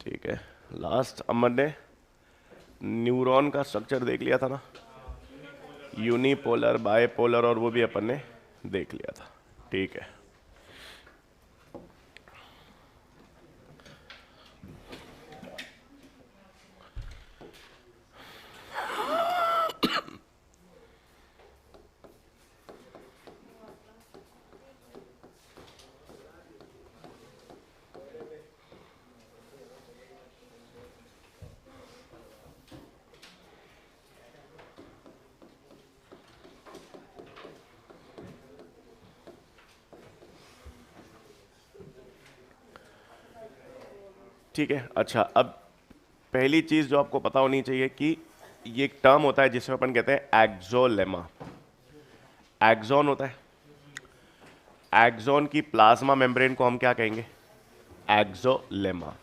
ठीक है। लास्ट अमन ने न्यूरॉन का स्ट्रक्चर देख लिया था ना, यूनिपोलर, बायपोलर, और वो भी अपन ने देख लिया था। ठीक है। ठीक है। अच्छा, अब पहली चीज जो आपको पता होनी चाहिए कि ये एक टर्म होता है जिसमें अपन कहते हैं एक्सोलेमा। एक्सॉन होता है, एक्सॉन की प्लाज्मा मेम्ब्रेन को हम क्या कहेंगे? एक्सोलेमा।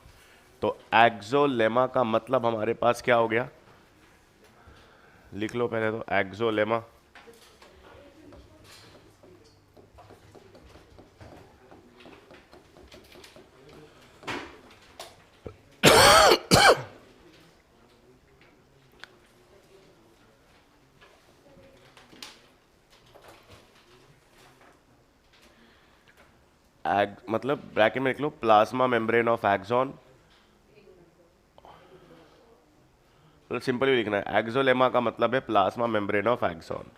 तो एक्सोलेमा का मतलब हमारे पास क्या हो गया? लिख लो पहले तो, एक्सोलेमा मतलब ब्रैकेट में लिख लो प्लाज्मा मेम्ब्रेन ऑफ एक्सॉन। तो सिंपल ही लिखना है, एक्सोलेमा का मतलब है प्लाज्मा मेम्ब्रेन ऑफ एक्सॉन।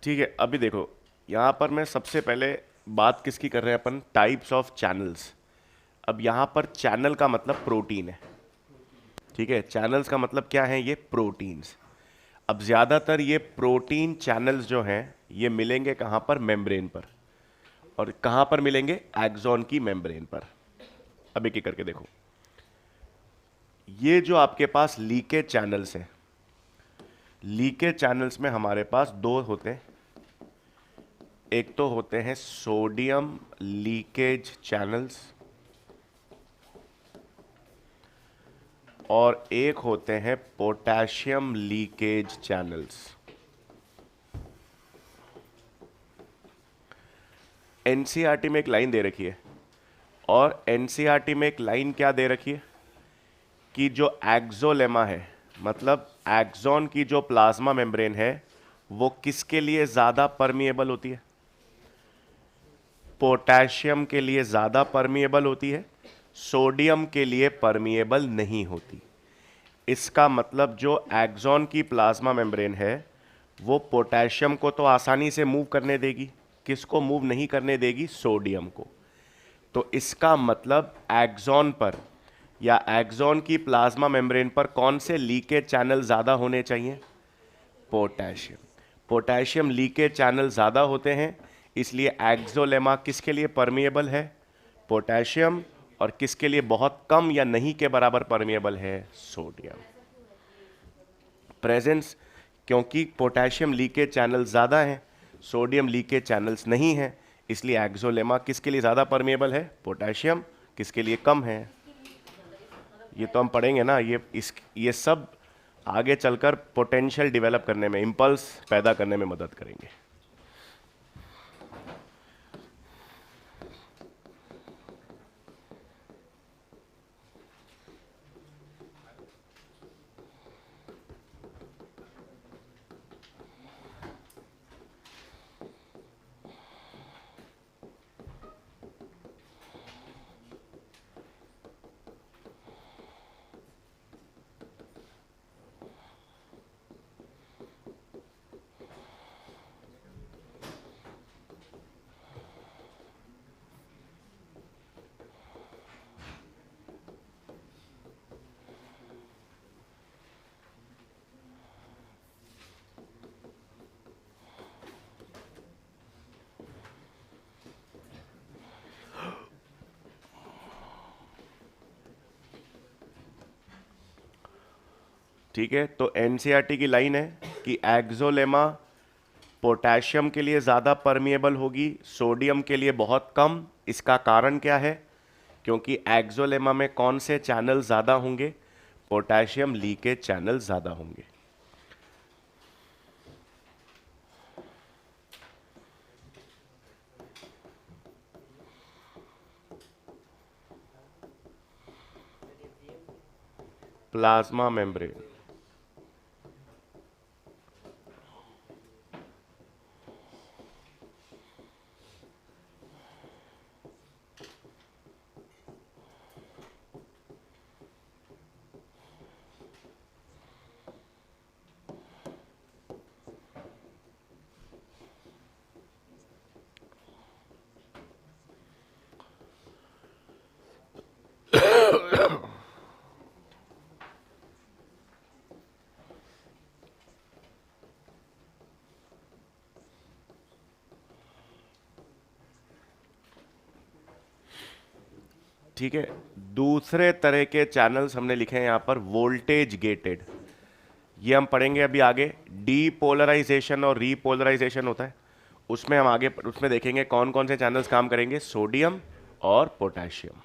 ठीक है। अभी देखो, यहां पर मैं सबसे पहले बात किसकी कर रहे हैं अपन? Types of channels. अब यहां पर चैनल का मतलब प्रोटीन है। ठीक है, चैनल्स का मतलब क्या है? ये प्रोटीन्स। अब ज्यादातर ये प्रोटीन चैनल्स जो हैं ये मिलेंगे कहां पर? मेम्ब्रेन पर। और कहां पर मिलेंगे? एक्सॉन की मेम्ब्रेन पर। अब एक एक करके देखो। ये जो आपके पास लीकेज चैनल्स हैं, लीकेज चैनल्स में हमारे पास दो होते हैं। एक तो होते हैं सोडियम लीकेज चैनल्स, और एक होते हैं पोटेशियम लीकेज चैनल्स। एनसीईआरटी में एक लाइन दे रखी है, और एनसीईआरटी में एक लाइन क्या दे रखी है कि जो एक्सोलेमा है, मतलब एक्सॉन की जो प्लाज्मा मेम्ब्रेन है, वो किसके लिए ज्यादा परमिएबल होती है? पोटेशियम के लिए ज्यादा परमिएबल होती है, सोडियम के लिए परमिएबल नहीं होती। इसका मतलब जो एक्सॉन की प्लाज्मा मेम्ब्रेन है वो पोटेशियम को तो आसानी से मूव करने देगी, किसको मूव नहीं करने देगी? सोडियम को। तो इसका मतलब एक्सॉन पर या एक्सॉन की प्लाज्मा मेम्ब्रेन पर कौन से लीकेज चैनल ज्यादा होने चाहिए? पोटेशियम। पोटेशियम लीकेज चैनल ज्यादा होते हैं, इसलिए एक्सोलेमा किसके लिए परमिएबल है? पोटेशियम। और किसके लिए बहुत कम या नहीं के बराबर परमिएबल है? सोडियम। प्रेजेंस, क्योंकि पोटेशियम लीकेज चैनल ज़्यादा हैं, सोडियम लीकेज चैनल्स नहीं हैं, इसलिए एक्सोलेमा किसके लिए ज़्यादा परमिएबल है? पोटेशियम। किसके लिए कम है? ये तो हम पढ़ेंगे ना, ये सब आगे चलकर पोटेंशियल डेवलप करने में, इंपल्स पैदा करने में मदद करेंगे। ठीक है, तो एनसीईआरटी की लाइन है कि एक्सोलेमा पोटेशियम के लिए ज़्यादा परमिएबल होगी, सोडियम के लिए बहुत कम। इसका कारण क्या है? क्योंकि एक्सोलेमा में कौन से चैनल ज़्यादा होंगे? पोटेशियम लीकेज चैनल ज़्यादा होंगे। प्लाज्मा मेम्ब्रेन, ठीक है। दूसरे तरह के चैनल्स हमने लिखे हैं यहां पर वोल्टेज गेटेड, ये हम पढ़ेंगे अभी आगे। डीपोलराइजेशन और रीपोलराइजेशन होता है, उसमें हम आगे उसमें देखेंगे कौन कौन से चैनल्स काम करेंगे, सोडियम और पोटेशियम।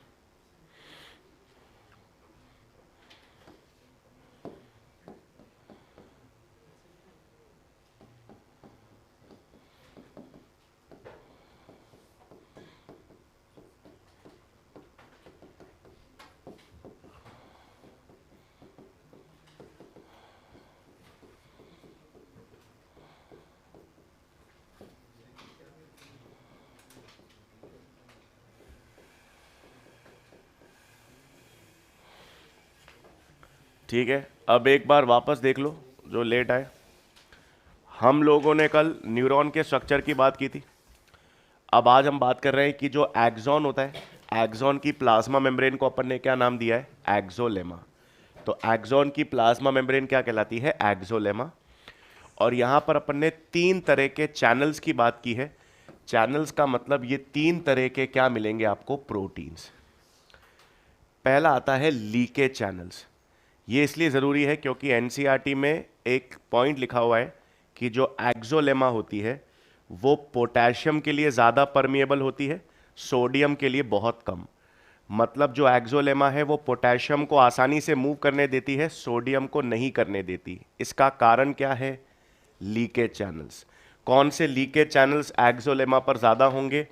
ठीक है, अब एक बार वापस देख लो जो लेट आए। हम लोगों ने कल न्यूरॉन के स्ट्रक्चर की बात की थी। अब आज हम बात कर रहे हैं कि जो एक्सॉन होता है, एक्सॉन की प्लाज्मा मेम्ब्रेन को अपन ने क्या नाम दिया है? एक्सोलेमा। तो एक्सॉन की प्लाज्मा मेम्ब्रेन क्या कहलाती है? एक्सोलेमा। और यहां पर अपन ने 3 तरह के चैनल्स की बात की है। चैनल्स का मतलब ये 3 तरह के क्या मिलेंगे आपको? प्रोटीन्स। पहला आता है लीकेज चैनल्स। ये इसलिए ज़रूरी है क्योंकि एनसीईआरटी में एक पॉइंट लिखा हुआ है कि जो एक्सोलेमा होती है वो पोटेशियम के लिए ज़्यादा परमिएबल होती है, सोडियम के लिए बहुत कम। मतलब जो एक्सोलेमा है वो पोटेशियम को आसानी से मूव करने देती है, सोडियम को नहीं करने देती। इसका कारण क्या है? Leakage channels. कौन से लीकेज चैनल्स एक्सोलेमा पर ज़्यादा होंगे?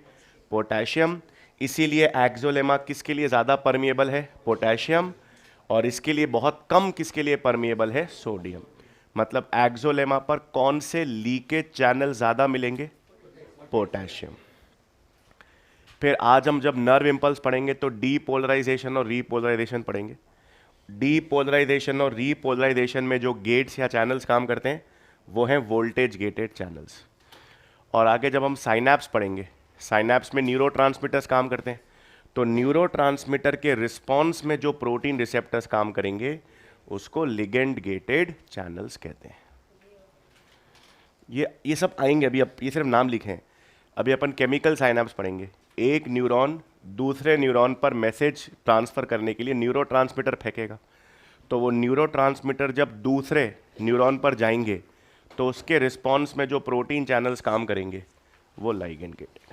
पोटेशियम। इसीलिए एक्सोलेमा किसके लिए ज़्यादा परमिएबल है? पोटेशियम। और इसके लिए बहुत कम किसके लिए परमिएबल है? सोडियम। मतलब एक्सोलेमा पर कौन से लीकेज चैनल ज़्यादा मिलेंगे? पोटेशियम। फिर आज हम जब नर्व इंपल्स पढ़ेंगे तो डीपोलराइजेशन और रीपोलराइजेशन पढ़ेंगे। डीपोलराइजेशन और रीपोलराइजेशन में जो गेट्स या चैनल्स काम करते हैं वो हैं वोल्टेज गेटेड चैनल्स। और आगे जब हम साइनैप्स पढ़ेंगे, साइनैप्स में न्यूरोट्रांसमीटर्स काम करते हैं, तो न्यूरोट्रांसमीटर के रिस्पॉन्स में जो प्रोटीन रिसेप्टर्स काम करेंगे उसको लिगेंड गेटेड चैनल्स कहते हैं। ये सब आएंगे अभी, अब ये सिर्फ नाम लिखे हैं। अभी अपन केमिकल साइनैप्स पढ़ेंगे। एक न्यूरॉन दूसरे न्यूरॉन पर मैसेज ट्रांसफर करने के लिए न्यूरोट्रांसमीटर फेंकेगा, तो वो न्यूरोट्रांसमीटर जब दूसरे न्यूरॉन पर जाएंगे तो उसके रिस्पॉन्स में जो प्रोटीन चैनल्स काम करेंगे वो लिगेंड गेटेड।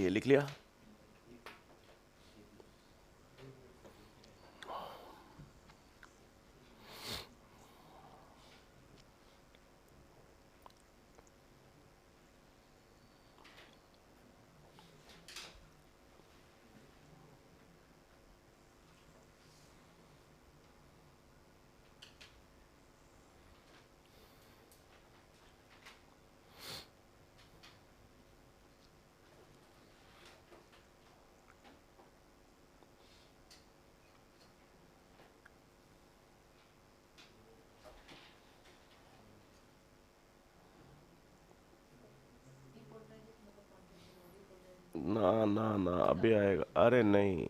ये लिख लिया। ना ना ना, अभी आएगा। अरे नहीं,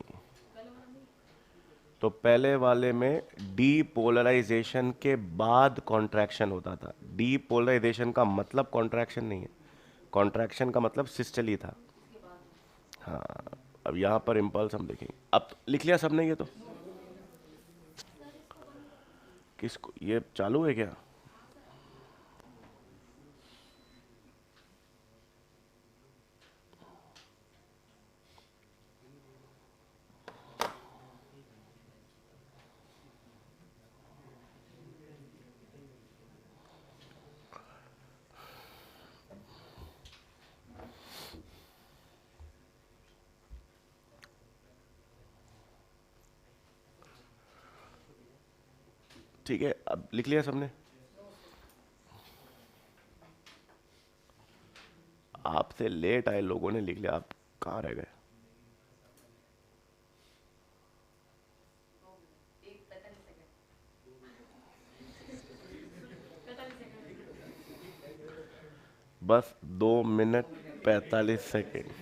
तो पहले वाले में डीपोलराइजेशन के बाद कॉन्ट्रैक्शन होता था। डीपोलराइजेशन का मतलब कॉन्ट्रैक्शन नहीं है, कॉन्ट्रैक्शन का मतलब सिस्टली था। हाँ, अब यहाँ पर इम्पल्स हम देखेंगे। अब लिख लिया सबने ये तो? किसको ये चालू है क्या? ठीक है, अब लिख लिया सबने? आपसे लेट आए लोगों ने लिख लिया, आप कहाँ रह गए? बस 2 मिनट 45 सेकेंड।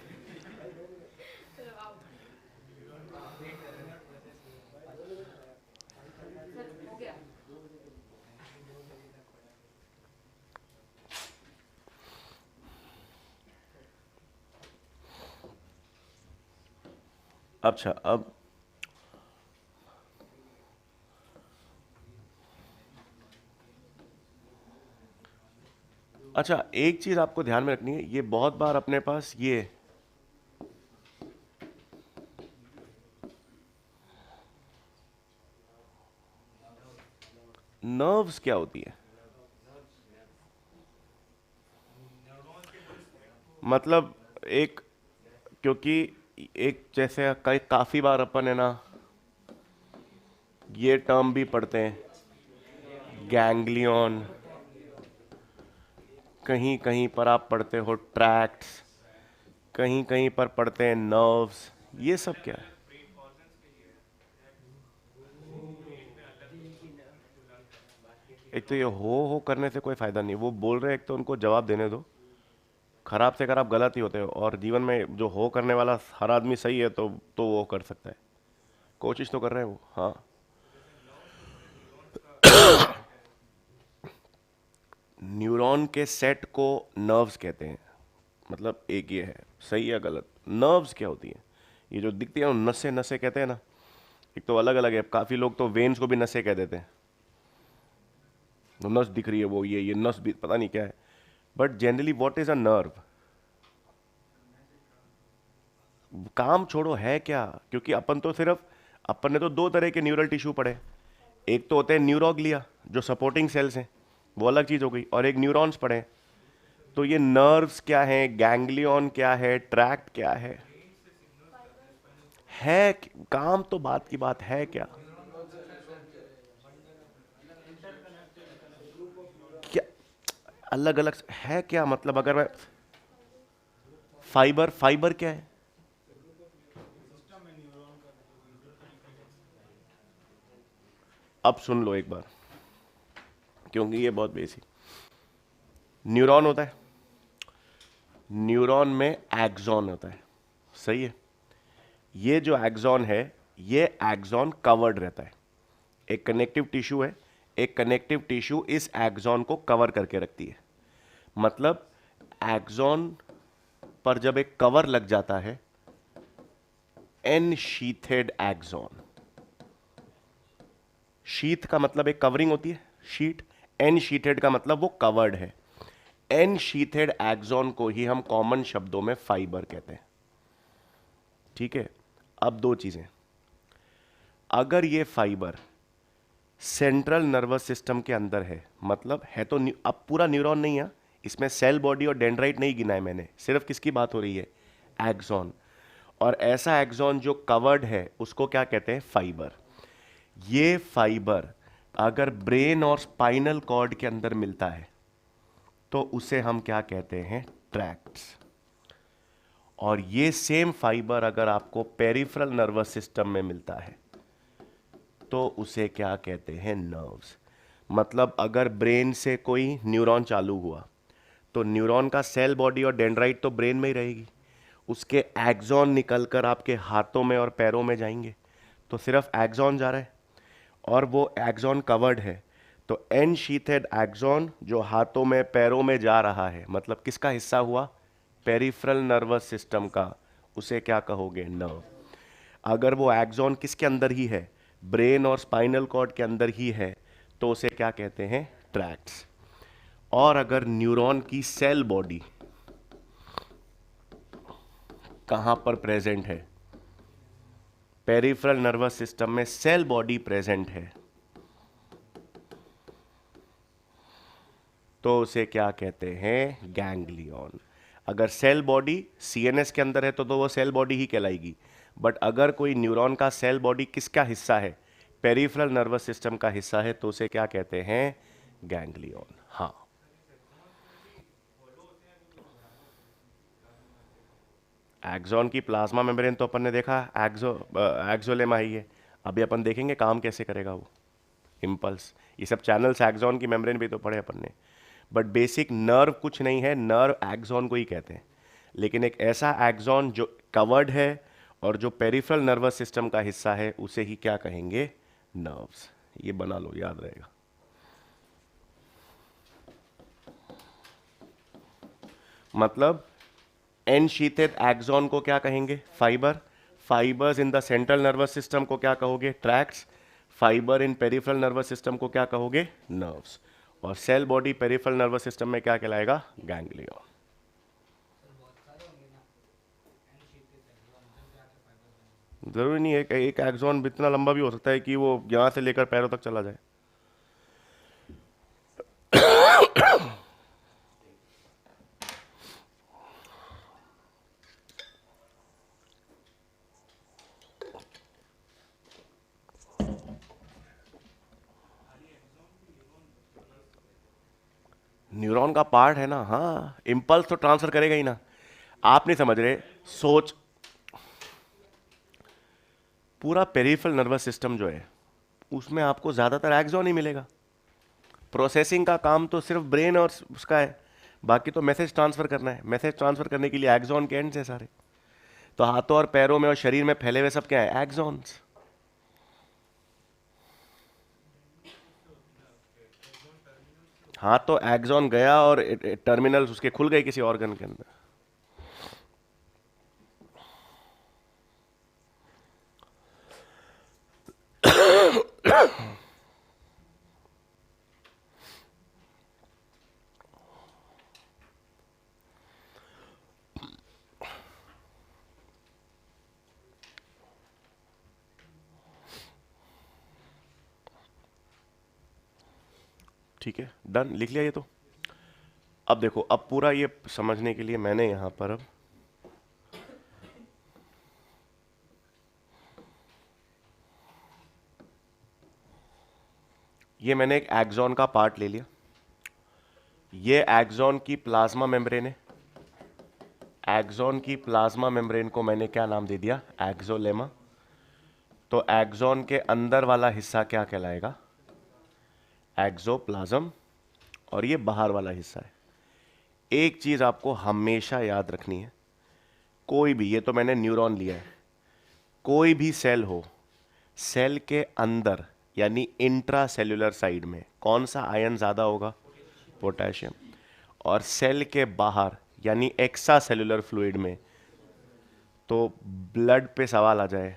अच्छा, अब अच्छा, एक चीज आपको ध्यान में रखनी है, ये बहुत बार अपने पास ये नर्व्स क्या होती है, मतलब एक, क्योंकि एक जैसे कई काफी बार अपन है ना ये टर्म भी पढ़ते हैं, गैंग्लियन, कहीं कहीं पर आप पढ़ते हो ट्रैक्ट्स, कहीं कहीं पर पढ़ते हैं नर्व्स, ये सब क्या है? एक तो ये हो करने से कोई फायदा नहीं, वो बोल रहे हैं, एक तो उनको जवाब देने दो। खराब से खराब गलत ही होते हो, और जीवन में जो हो करने वाला हर आदमी सही है तो वो कर सकता है, कोशिश तो कर रहे हैं वो। हाँ, न्यूरॉन के सेट को नर्व्स कहते हैं, मतलब एक ये है, सही या गलत? नर्व्स क्या होती है? ये जो दिखती है नसें, नसें कहते हैं ना, एक तो अलग अलग है, काफी लोग तो वेन्स को भी नसें कह देते हैं। तो नस दिख रही है वो, ये नस भी पता नहीं क्या है, but generally what is a nerve? काम छोड़ो है क्या, क्योंकि अपन तो सिर्फ, अपन ने तो दो तरह के न्यूरल टिश्यू पढ़े, एक तो होते हैं न्यूरोग्लिया जो सपोर्टिंग सेल्स हैं, वो अलग चीज हो गई, और एक न्यूरॉन्स पढ़े। तो ये नर्व्स क्या है, गैंग्लियन क्या है, ट्रैक्ट क्या है काम तो बात की बात है क्या? क्या अलग अलग है क्या, मतलब अगर मैं फाइबर, फाइबर क्या है? अब सुन लो एक बार, क्योंकि ये बहुत बेसिक, न्यूरॉन होता है, न्यूरॉन में एक्सॉन होता है, सही है? ये जो एक्सॉन है, ये एक्सॉन कवर्ड रहता है, एक कनेक्टिव टिश्यू है, एक कनेक्टिव टिश्यू इस एक्सॉन को कवर करके रखती है। मतलब एक्सॉन पर जब एक कवर लग जाता है, एन शीथेड एक्सॉन, शीथ का मतलब एक कवरिंग होती है, शीट, एन शीथेड का मतलब वो कवर्ड है। एन शीथेड एक्सॉन को ही हम कॉमन शब्दों में फाइबर कहते हैं। ठीक है। अब दो चीजें, अगर ये फाइबर सेंट्रल नर्वस सिस्टम के अंदर है, मतलब है तो अब पूरा न्यूरॉन नहीं है इसमें, सेल बॉडी और डेंड्राइट नहीं गिना है मैंने, सिर्फ किसकी बात हो रही है, एक्सॉन। और ऐसा एक्सॉन जो कवर्ड है उसको क्या कहते हैं, फाइबर। ये फाइबर अगर ब्रेन और स्पाइनल कॉर्ड के अंदर मिलता है तो उसे हम क्या कहते हैं, ट्रैक्ट्स। और ये सेम फाइबर अगर आपको पेरिफेरल नर्वस सिस्टम में मिलता है तो उसे क्या कहते हैं, नर्व्स। मतलब अगर ब्रेन से कोई न्यूरॉन चालू हुआ तो न्यूरॉन का सेल बॉडी और डेंड्राइट तो ब्रेन में ही रहेगी, उसके एक्सॉन निकलकर आपके हाथों में और पैरों में जाएंगे, तो सिर्फ एक्सॉन जा रहा है और वो एक्सॉन कवर्ड है, तो एन शीथेड एक्सॉन जो हाथों में पैरों में जा रहा है, मतलब किसका हिस्सा हुआ, पेरिफेरल नर्वस सिस्टम का, उसे क्या कहोगे, नर्व। अगर वो एक्सॉन किसके अंदर ही है, ब्रेन और स्पाइनल कॉर्ड के अंदर ही है, तो उसे क्या कहते हैं, ट्रैक्ट्स। और अगर न्यूरॉन की सेल बॉडी कहां पर प्रेजेंट है, पेरिफेरल नर्वस सिस्टम में सेल बॉडी प्रेजेंट है, तो उसे क्या कहते हैं, गैंग्लियन। अगर सेल बॉडी सीएनएस के अंदर है तो वो सेल बॉडी ही कहलाएगी, बट अगर कोई न्यूरॉन का सेल बॉडी किसका हिस्सा है, पेरिफेरल नर्वस सिस्टम का हिस्सा है, तो उसे क्या कहते हैं, गैंग्लियन। हाँ, एक्सॉन की प्लाज्मा मेम्ब्रेन तो अपन ने देखा, एक्सोलेमा ही है। अभी अपन देखेंगे काम कैसे करेगा वो, इम्पल्स, ये सब चैनल्स एक्सॉन की मेम्ब्रेन भी तो पढ़े अपन ने। बट बेसिक नर्व कुछ नहीं है, नर्व एक्सॉन को ही कहते हैं। लेकिन एक ऐसा एक्सॉन जो कवर्ड है और जो पेरिफेरल नर्वस सिस्टम का हिस्सा है, उसे ही क्या कहेंगे, नर्व्स। ये बना लो, याद रहेगा। मतलब एनशीथेड एक्सॉन को क्या कहेंगे, fibre. Fibres in the central nervous system को क्या कहोगे, tracts. Fibre in peripheral nervous system को क्या कहोगे, नर्व्स। और cell body peripheral nervous system में क्या कहलाएगा, गैंग्लियन। जरूरी नहीं है, एक एक्सॉन इतना लंबा भी हो सकता है कि वो यहां से लेकर पैरों तक चला जाए। न्यूरॉन का पार्ट है ना, हाँ, इम्पल्स तो ट्रांसफर करेगा ही ना। आप नहीं समझ रहे, सोच, पूरा पेरिफेरल नर्वस सिस्टम जो है उसमें आपको ज्यादातर एक्सॉन ही मिलेगा। प्रोसेसिंग का काम तो सिर्फ ब्रेन और उसका है, बाकी तो मैसेज ट्रांसफर करना है। मैसेज ट्रांसफर करने के लिए एक्सॉन के एंड से सारे, तो हाथों और पैरों में और शरीर में फैले हुए सब क्या है, एक्सॉन्स। हाँ, तो एक्सॉन गया और टर्मिनल्स उसके खुल गए किसी ऑर्गन के अंदर। ठीक है, डन, लिख लिया ये तो। अब देखो, अब पूरा ये समझने के लिए मैंने यहां पर अब ये मैंने एक एक्सॉन का पार्ट ले लिया, ये एक्सॉन की प्लाज्मा मेम्ब्रेन है। एक्सॉन की प्लाज्मा मेम्ब्रेन को मैंने क्या नाम दे दिया, एक्सोलेमा। तो एक्सॉन के अंदर वाला हिस्सा क्या कहलाएगा, एक्सोप्लाज्म। और ये बाहर वाला हिस्सा है। एक चीज आपको हमेशा याद रखनी है, कोई भी, ये तो मैंने न्यूरॉन लिया है, कोई भी सेल हो, सेल के अंदर यानी इंट्रा सेल्यूलर साइड में कौन सा आयन ज्यादा होगा, पोटेशियम। और सेल के बाहर यानी एक्स्ट्रा सेल्यूलर फ्लूइड में, तो ब्लड पे सवाल आ जाए,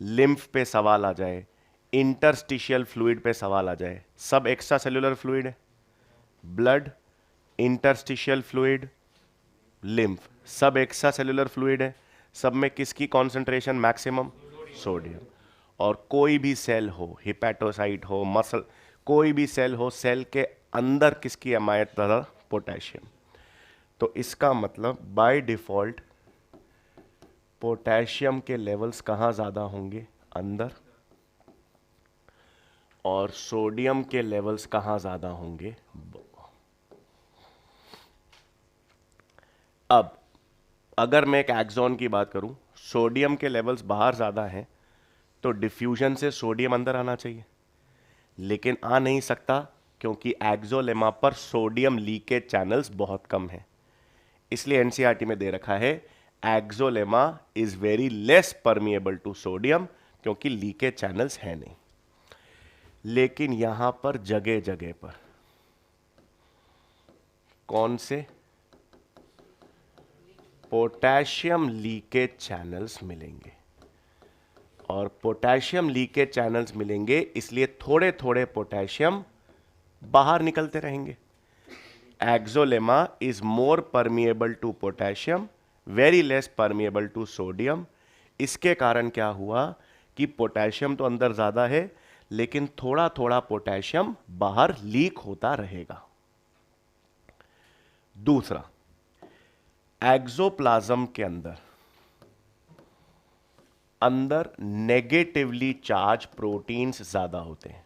लिम्फ पे सवाल आ जाए, इंटरस्टिशियल फ्लूइड पे सवाल आ जाए, सब एक्स्ट्रा सेल्यूलर फ्लूइड है। ब्लड, इंटरस्टिशियल फ्लूइड, लिम्फ, सब एक्स्ट्रा सेल्यूलर फ्लूइड है। सब में किसकी कॉन्सेंट्रेशन मैक्सिमम? सोडियम। और कोई भी सेल हो, हिपैटोसाइट हो, मसल, कोई भी सेल हो, सेल के अंदर किसकी अमायत ज़्यादा? पोटेशियम। तो इसका मतलब बाय डिफॉल्ट पोटेशियम के लेवल्स कहाँ ज़्यादा होंगे? अंदर। और सोडियम के लेवल्स कहाँ ज़्यादा होंगे? अब अगर मैं एक एक्सॉन की बात करूं, सोडियम के लेवल्स बाहर ज़्यादा हैं, तो डिफ्यूजन से सोडियम अंदर आना चाहिए, लेकिन आ नहीं सकता क्योंकि एक्सोलेमा पर सोडियम लीकेज चैनल्स बहुत कम हैं। इसलिए एनसीईआरटी में दे रखा है axolemma is very less permeable to sodium, क्योंकि लीकेज चैनल्स हैं नहीं। लेकिन यहां पर जगह जगह पर कौन से? पोटेशियम लीकेज चैनल्स मिलेंगे। और पोटेशियम लीकेज चैनल्स मिलेंगे, इसलिए थोड़े थोड़े पोटेशियम बाहर निकलते रहेंगे। Axolemma is more permeable to potassium, very less permeable to sodium. इसके कारण क्या हुआ कि पोटेशियम तो अंदर ज्यादा है, लेकिन थोड़ा थोड़ा पोटेशियम बाहर लीक होता रहेगा। दूसरा, एक्सोप्लाज्म के अंदर नेगेटिवली चार्ज प्रोटीन्स ज्यादा होते हैं।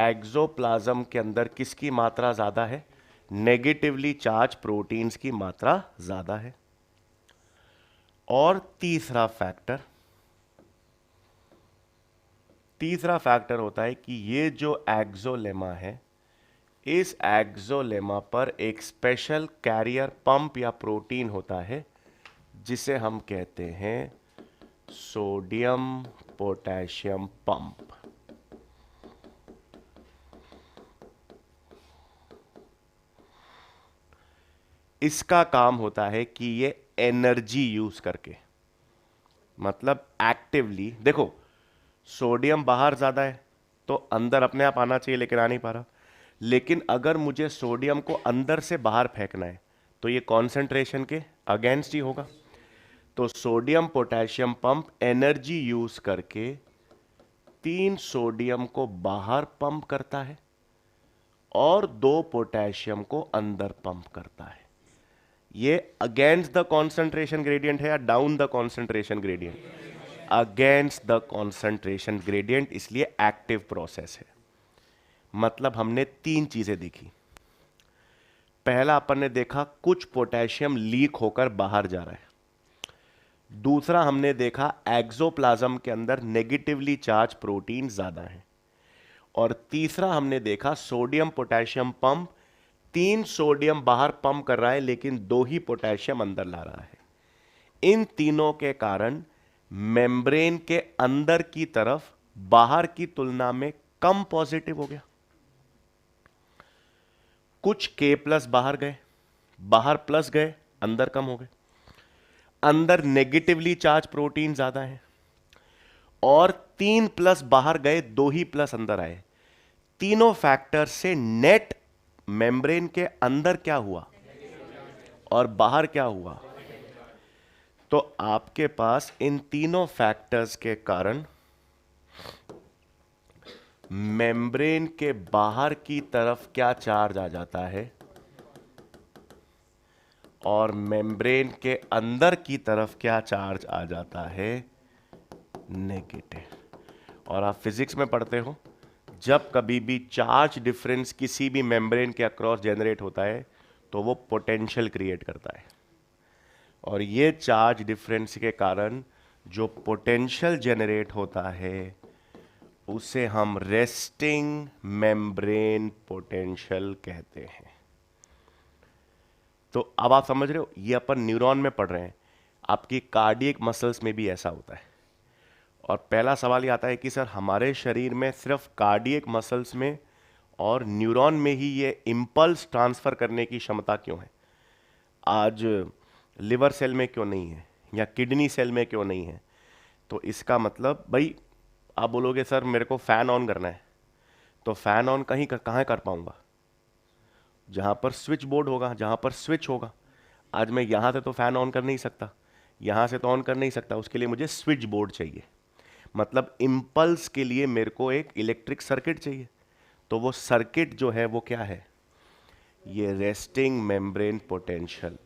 एक्सोप्लाज्म के अंदर किसकी मात्रा ज्यादा है? नेगेटिवली चार्ज प्रोटीन्स की मात्रा ज्यादा है। और तीसरा फैक्टर होता है कि ये जो एक्सोलेमा है, इस एक्सोलेमा पर एक स्पेशल कैरियर पंप या प्रोटीन होता है, जिसे हम कहते हैं सोडियम पोटेशियम पंप। इसका काम होता है कि ये एनर्जी यूज करके, मतलब एक्टिवली, देखो सोडियम बाहर ज्यादा है तो अंदर अपने आप आना चाहिए, लेकिन आ नहीं पा रहा। लेकिन अगर मुझे सोडियम को अंदर से बाहर फेंकना है तो ये कॉन्सेंट्रेशन के अगेंस्ट ही होगा। तो sodium potassium pump energy use करके 3 सोडियम को बाहर पंप करता है और 2 पोटेशियम को अंदर पंप करता है। ये अगेंस्ट द कॉन्सेंट्रेशन ग्रेडियंट है या down the concentration gradient? Against the concentration gradient, इसलिए एक्टिव प्रोसेस है। मतलब हमने 3 चीजें देखी। पहला अपन ने देखा कुछ पोटेशियम लीक होकर बाहर जा रहा है। दूसरा हमने देखा एक्सोप्लाज्म के अंदर नेगेटिवली चार्ज प्रोटीन ज्यादा है। और तीसरा हमने देखा सोडियम पोटेशियम पंप, 3 सोडियम बाहर पंप कर रहा है लेकिन 2 ही पोटेशियम अंदर ला रहा है। इन तीनों के कारण मेम्ब्रेन के अंदर की तरफ बाहर की तुलना में कम पॉजिटिव हो गया। कुछ K+ बाहर प्लस गए, अंदर कम हो गए। अंदर नेगेटिवली चार्ज प्रोटीन ज्यादा है। और 3+ बाहर गए, 2 ही प्लस अंदर आए। तीनों फैक्टर से नेट मेम्ब्रेन के अंदर क्या हुआ और बाहर क्या हुआ? तो आपके पास इन तीनों फैक्टर्स के कारण मेम्ब्रेन के बाहर की तरफ क्या चार्ज आ जाता है और मेम्ब्रेन के अंदर की तरफ क्या चार्ज आ जाता है? नेगेटिव। और आप फिजिक्स में पढ़ते हो, जब कभी भी चार्ज डिफरेंस किसी भी मेम्ब्रेन के अक्रॉस जनरेट होता है तो वो पोटेंशियल क्रिएट करता है। और ये चार्ज डिफरेंस के कारण जो पोटेंशियल जनरेट होता है उसे हम रेस्टिंग मेम्ब्रेन पोटेंशियल कहते हैं। तो अब आप समझ रहे हो, ये अपन न्यूरॉन में पढ़ रहे हैं, आपकी कार्डियक मसल्स में भी ऐसा होता है। और पहला सवाल ये आता है कि सर हमारे शरीर में सिर्फ कार्डियक मसल्स में और न्यूरॉन में ही ये इंपल्स ट्रांसफर करने की क्षमता क्यों है, आज लिवर सेल में क्यों नहीं है या किडनी सेल में क्यों नहीं है? तो इसका मतलब भाई, आप बोलोगे सर मेरे को फैन ऑन करना है, तो फैन ऑन कहाँ कर पाऊंगा? जहां पर स्विच बोर्ड होगा, जहां पर स्विच होगा। आज मैं यहाँ से तो फैन ऑन कर नहीं सकता, यहाँ से तो ऑन कर नहीं सकता, उसके लिए मुझे स्विच बोर्ड चाहिए। मतलब इम्पल्स के लिए मेरे को एक इलेक्ट्रिक सर्किट चाहिए। तो वो सर्किट जो है वो क्या है, ये रेस्टिंग मेम्ब्रेन पोटेंशियल।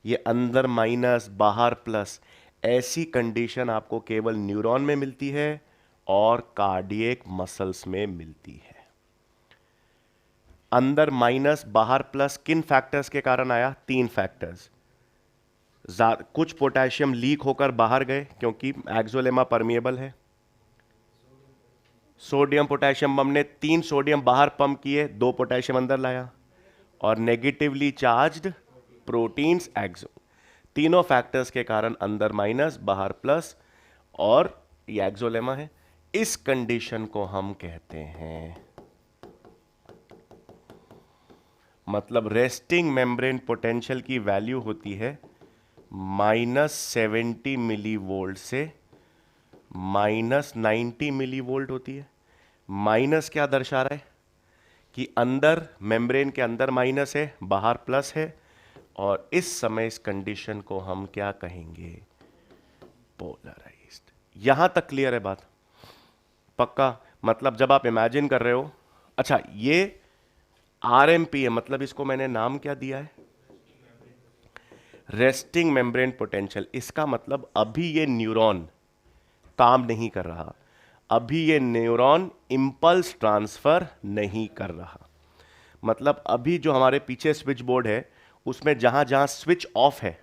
ये अंदर माइनस बाहर प्लस, ऐसी कंडीशन आपको केवल न्यूरॉन में मिलती है और कार्डियक मसल्स में मिलती है। अंदर माइनस बाहर प्लस किन फैक्टर्स के कारण आया? 3 फैक्टर्स। कुछ पोटेशियम लीक होकर बाहर गए क्योंकि एक्सोलेमा परमिएबल है। सोडियम पोटेशियम हमने 3 सोडियम बाहर पंप किए, 2 पोटेशियम अंदर लाया। और नेगेटिवली चार्ज्ड प्रोटीन्स एक्सो, तीनों फैक्टर्स के कारण अंदर माइनस बाहर प्लस, और ये एक्सोलेमा है। इस कंडीशन को हम कहते हैं, मतलब रेस्टिंग मेम्ब्रेन पोटेंशियल की वैल्यू होती है -70 मिली वोल्ट से -90 मिली वोल्ट होती है। माइनस क्या दर्शा रहा है कि अंदर मेम्ब्रेन के अंदर माइनस है, बाहर प्लस है, और इस समय इस कंडीशन को हम क्या कहेंगे? पोलराइज्ड। यहां तक क्लियर है बात? पक्का? मतलब जब आप इमेजिन कर रहे हो, अच्छा ये आरएमपी है, मतलब इसको मैंने नाम क्या दिया है? Resting membrane potential. इसका मतलब अभी ये न्यूरॉन काम नहीं कर रहा, अभी ये न्यूरॉन इंपल्स ट्रांसफर नहीं कर रहा। मतलब अभी जो हमारे पीछे स्विच बोर्ड है उसमें जहां जहां स्विच ऑफ है,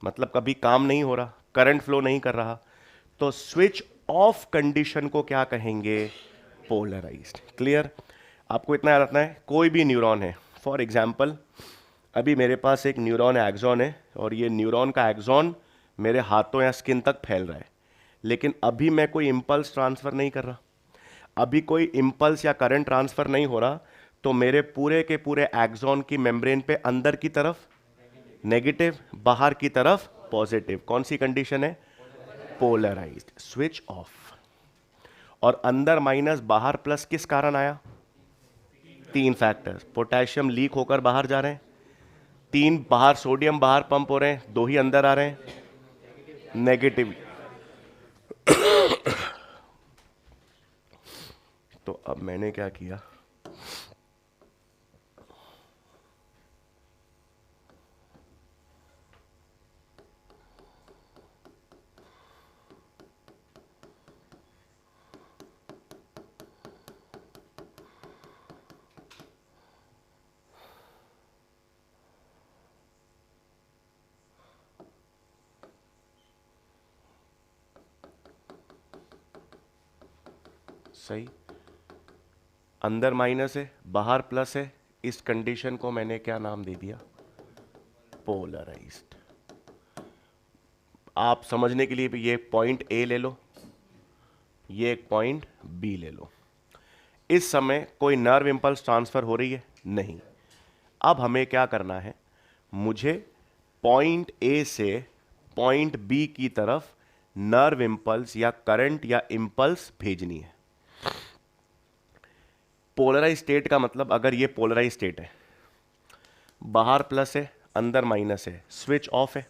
मतलब कभी काम नहीं हो रहा, करंट फ्लो नहीं कर रहा, तो स्विच ऑफ कंडीशन को क्या कहेंगे? पोलराइज्ड। क्लियर? आपको इतना याद रखना है, कोई भी न्यूरॉन है, फॉर एग्जाम्पल अभी मेरे पास एक न्यूरॉन एक्सॉन है और ये न्यूरॉन का एक्सॉन मेरे हाथों या स्किन तक फैल रहा है, लेकिन अभी मैं कोई इंपल्स ट्रांसफर नहीं कर रहा, अभी कोई इंपल्स या करंट ट्रांसफर नहीं हो रहा, तो मेरे पूरे के पूरे एक्सॉन की मेम्ब्रेन पे अंदर की तरफ नेगेटिव, बाहर की तरफ पॉजिटिव। कौन सी कंडीशन है? Polarised, switch off. और अंदर माइनस बाहर प्लस किस कारण आया? 3 फैक्टर्स। पोटेशियम लीक होकर बाहर जा रहे हैं, 3 बाहर सोडियम बाहर पंप हो रहे हैं, 2 ही अंदर आ रहे हैं नेगेटिव। तो अब मैंने क्या किया, सही, अंदर माइनस है बाहर प्लस है, इस कंडीशन को मैंने क्या नाम दे दिया? पोलराइज्ड। आप समझने के लिए भी ये पॉइंट ए ले लो, ये एक पॉइंट बी ले लो। इस समय कोई नर्व इंपल्स ट्रांसफर हो रही है? नहीं। अब हमें क्या करना है, मुझे पॉइंट ए से पॉइंट बी की तरफ नर्व इंपल्स या करंट या इंपल्स भेजनी है। पोलराइज स्टेट का मतलब, अगर ये पोलराइज स्टेट है, बाहर प्लस है अंदर माइनस है, स्विच ऑफ है,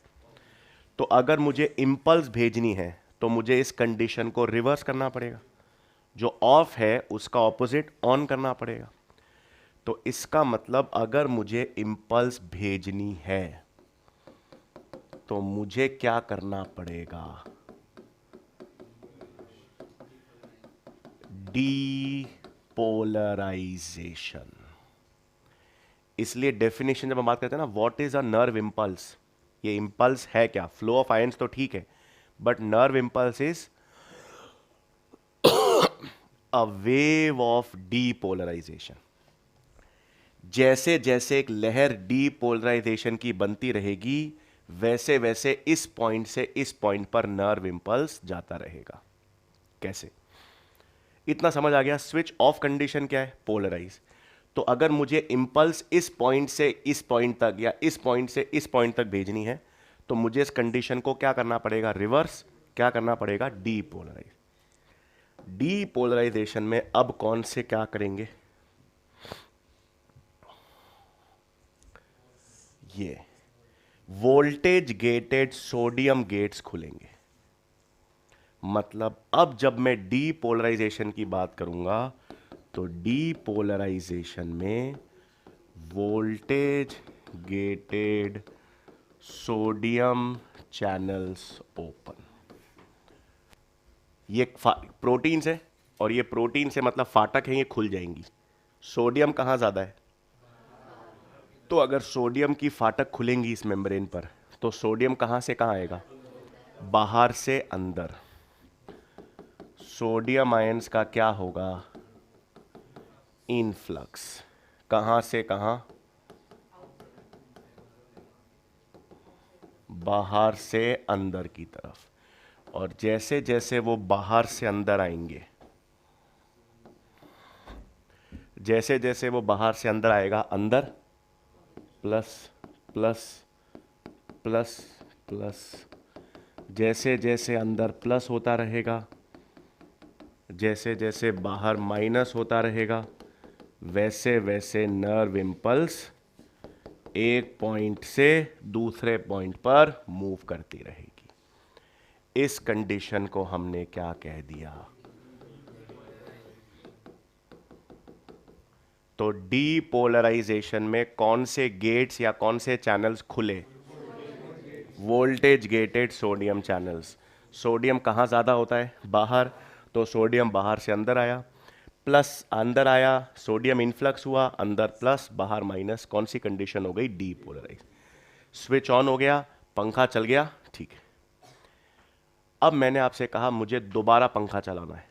तो अगर मुझे इंपल्स भेजनी है तो मुझे इस कंडीशन को रिवर्स करना पड़ेगा, जो ऑफ है उसका ऑपोजिट ऑन करना पड़ेगा। तो इसका मतलब अगर मुझे इंपल्स भेजनी है तो मुझे क्या करना पड़ेगा? डीपोलराइजेशन। इसलिए डेफिनेशन जब हम बात करते हैं ना, what is a nerve impulse, ये इंपल्स है क्या? फ्लो ऑफ आयंस तो ठीक है, but nerve impulse is a wave of depolarisation. जैसे जैसे एक लहर डीपोलराइजेशन की बनती रहेगी, वैसे वैसे इस पॉइंट से इस पॉइंट पर नर्व इंपल्स जाता रहेगा। कैसे? इतना समझ आ गया? स्विच ऑफ कंडीशन क्या है? पोलराइज। तो अगर मुझे इंपल्स इस पॉइंट से इस पॉइंट तक या इस पॉइंट से इस पॉइंट तक भेजनी है, तो मुझे इस कंडीशन को क्या करना पड़ेगा? रिवर्स। क्या करना पड़ेगा? डीपोलराइज। डीपोलराइजेशन में अब कौन से क्या करेंगे? ये वोल्टेज गेटेड सोडियम गेट्स खुलेंगे। मतलब अब जब मैं डीपोलराइजेशन की बात करूंगा तो डीपोलराइजेशन में voltage gated sodium channels open. ये प्रोटीन्स है और ये प्रोटीन से मतलब फाटक है, ये खुल जाएंगी। सोडियम कहाँ ज़्यादा है? तो अगर सोडियम की फाटक खुलेंगी इस मेम्ब्रेन पर तो सोडियम कहाँ से कहाँ आएगा? बाहर से अंदर। सोडियम आयंस का क्या होगा? इनफ्लक्स। कहाँ से कहाँ? बाहर से अंदर की तरफ। और जैसे जैसे वो बाहर से अंदर आएंगे, जैसे जैसे वो बाहर से अंदर आएगा, अंदर प्लस प्लस प्लस प्लस, जैसे जैसे अंदर प्लस होता रहेगा, जैसे जैसे बाहर माइनस होता रहेगा, वैसे वैसे नर्व इम्पल्स एक पॉइंट से दूसरे पॉइंट पर मूव करती रहेगी। इस कंडीशन को हमने क्या कह दिया? तो डीपोलराइजेशन में कौन से गेट्स या कौन से चैनल्स खुले? Voltage gated sodium channels. Sodium कहाँ ज़्यादा होता है? बाहर। तो सोडियम बाहर से अंदर आया, प्लस अंदर आया, सोडियम इनफ्लक्स हुआ, अंदर प्लस बाहर माइनस। कौन सी कंडीशन हो गई? डीपोलराइज। स्विच ऑन हो गया, पंखा चल गया, ठीक है। अब मैंने आपसे कहा मुझे दोबारा पंखा चलाना है,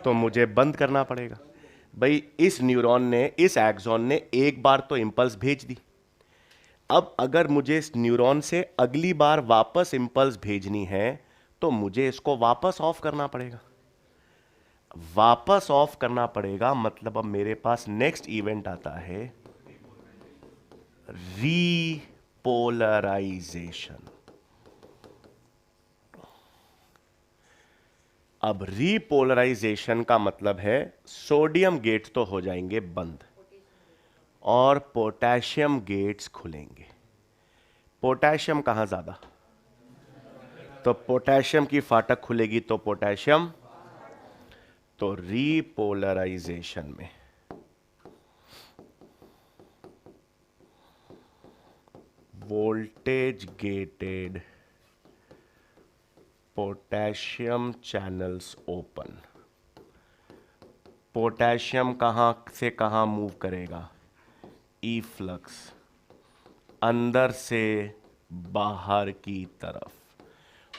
तो मुझे बंद करना पड़ेगा। भाई इस न्यूरॉन ने, इस एक्सॉन ने एक बार तो इंपल्स भेज दी। अब अगर मुझे इस न्यूरॉन से अगली बार वापस इंपल्स भेजनी है तो मुझे इसको वापस ऑफ करना पड़ेगा। वापस ऑफ करना पड़ेगा मतलब अब मेरे पास नेक्स्ट इवेंट आता है रीपोलराइजेशन। अब रीपोलराइजेशन का मतलब है सोडियम गेट्स तो हो जाएंगे बंद और पोटेशियम गेट्स खुलेंगे। पोटेशियम कहां ज्यादा? तो पोटेशियम की फाटक खुलेगी तो पोटेशियम। तो रीपोलराइजेशन में voltage gated potassium channels open. Potassium कहां से कहां मूव करेगा? ई फ्लक्स, अंदर से बाहर की तरफ।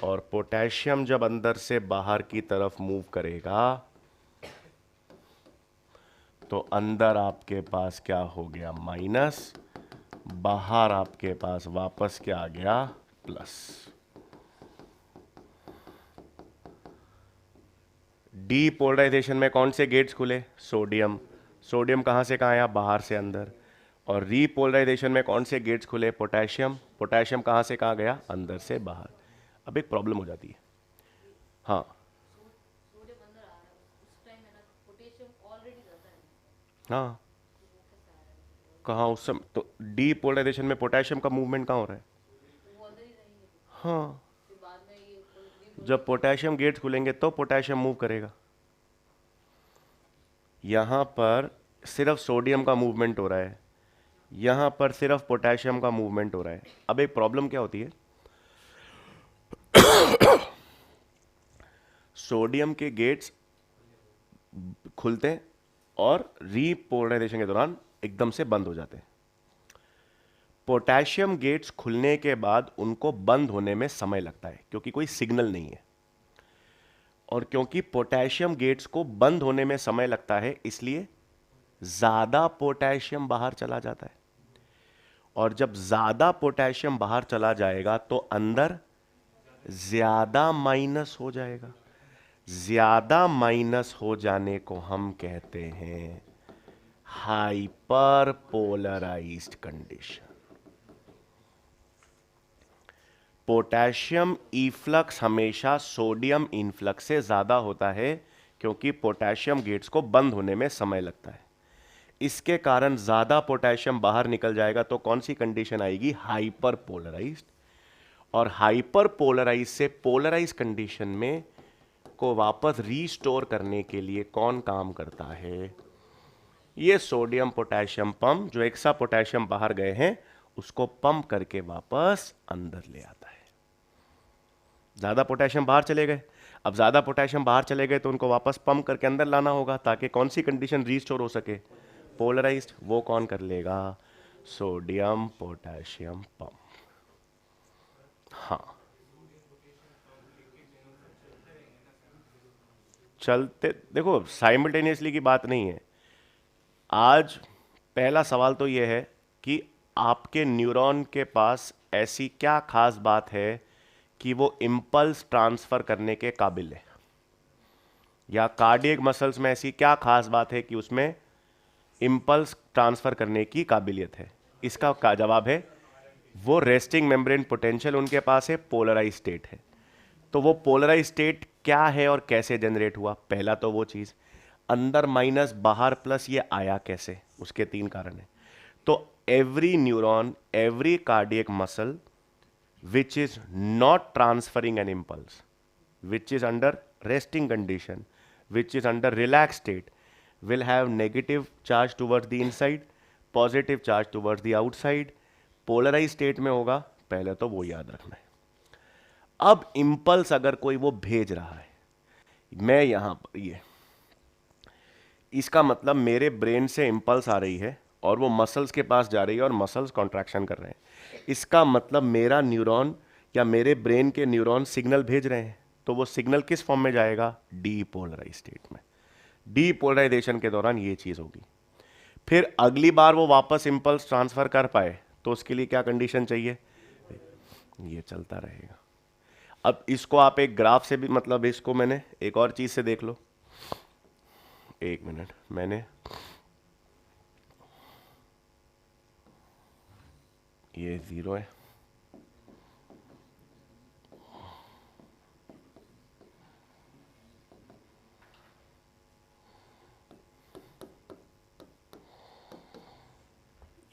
और पोटेशियम जब अंदर से बाहर की तरफ मूव करेगा तो अंदर आपके पास क्या हो गया? माइनस। बाहर आपके पास वापस क्या आ गया? प्लस। डीपोलराइजेशन में कौन से गेट्स खुले? सोडियम। सोडियम कहाँ से कहाँ आया? बाहर से अंदर। और रीपोलराइजेशन में कौन से गेट्स खुले? पोटेशियम। पोटेशियम कहाँ से कहाँ गया? अंदर से बाहर। अब एक प्रॉब्लम हो जाती है। हाँ हाँ, कहाँ उस समय? तो डीपोलराइजेशन में पोटेशियम का मूवमेंट कहाँ हो रहा है? हाँ, जब पोटेशियम गेट्स खुलेंगे तो पोटेशियम मूव करेगा। यहाँ पर सिर्फ सोडियम का मूवमेंट हो रहा है, यहाँ पर सिर्फ पोटेशियम का मूवमेंट हो रहा है। अब एक प्रॉब्लम क्या होती है, सोडियम के गेट्स खुलते हैं और रीपोलराइजेशन के दौरान एकदम से बंद हो जाते हैं। पोटेशियम गेट्स खुलने के बाद उनको बंद होने में समय लगता है क्योंकि कोई सिग्नल नहीं है। और क्योंकि पोटेशियम गेट्स को बंद होने में समय लगता है इसलिए ज्यादा पोटेशियम बाहर चला जाता है। और जब ज्यादा पोटेशियम बाहर चला जाएगा तो अंदर ज्यादा माइनस हो जाएगा। ज्यादा माइनस हो जाने को हम कहते हैं hyperpolarised condition. Potassium efflux हमेशा सोडियम इनफ्लक्स से ज्यादा होता है क्योंकि पोटेशियम गेट्स को बंद होने में समय लगता है। इसके कारण ज्यादा पोटेशियम बाहर निकल जाएगा, तो कौन सी कंडीशन आएगी? Hyperpolarised. और हाइपर पोलराइज से पोलराइज कंडीशन में को वापस रीस्टोर करने के लिए कौन काम करता है? ये सोडियम पोटेशियम पंप, जो एक्स्ट्रा पोटेशियम बाहर गए हैं उसको पंप करके वापस अंदर ले आता है। ज्यादा पोटेशियम बाहर चले गए, अब ज्यादा पोटेशियम बाहर चले गए तो उनको वापस पंप करके अंदर लाना होगा ताकि कौन सी कंडीशन रीस्टोर हो सके? पोलराइज्ड। वो कौन कर लेगा? Sodium potassium pump. हाँ, चलते, देखो साइमल्टेनियसली की बात नहीं है। आज पहला सवाल तो यह है कि आपके न्यूरॉन के पास ऐसी क्या खास बात है कि वो इंपल्स ट्रांसफर करने के काबिल है, या कार्डियक मसल्स में ऐसी क्या खास बात है कि उसमें इंपल्स ट्रांसफर करने की काबिलियत है? इसका जवाब है वो रेस्टिंग मेम्ब्रेन पोटेंशियल उनके पास है, पोलराइज स्टेट है। तो वो पोलराइज स्टेट क्या है और कैसे जनरेट हुआ? पहला तो वो चीज, अंदर माइनस बाहर प्लस, ये आया कैसे? उसके 3 कारण है। तो every neuron, every cardiac muscle which is not transferring an impulse, which is under resting condition, which is under relaxed state, will have negative charge towards the inside, positive charge towards the outside. polarized state में होगा, पहले तो वो याद रखना है। अब impulse अगर कोई वो भेज रहा है, मैं यहां पर ये, इसका मतलब मेरे ब्रेन से इंपल्स आ रही है और वो मसल्स के पास जा रही है और मसल्स कॉन्ट्रैक्शन कर रहे हैं। इसका मतलब मेरा न्यूरॉन या मेरे ब्रेन के न्यूरॉन सिग्नल भेज रहे हैं, तो वो सिग्नल किस फॉर्म में जाएगा? डीपोलराइज स्टेट में। डीपोलराइजेशन के दौरान ये चीज होगी। फिर अगली बार वो वापस इंपल्स ट्रांसफर कर पाए तो उसके लिए क्या कंडीशन चाहिए? ये चलता रहेगा। अब इसको आप एक ग्राफ से भी, मतलब इसको मैंने एक और चीज से देख लो। एक मिनट, मैंने ये 0 है,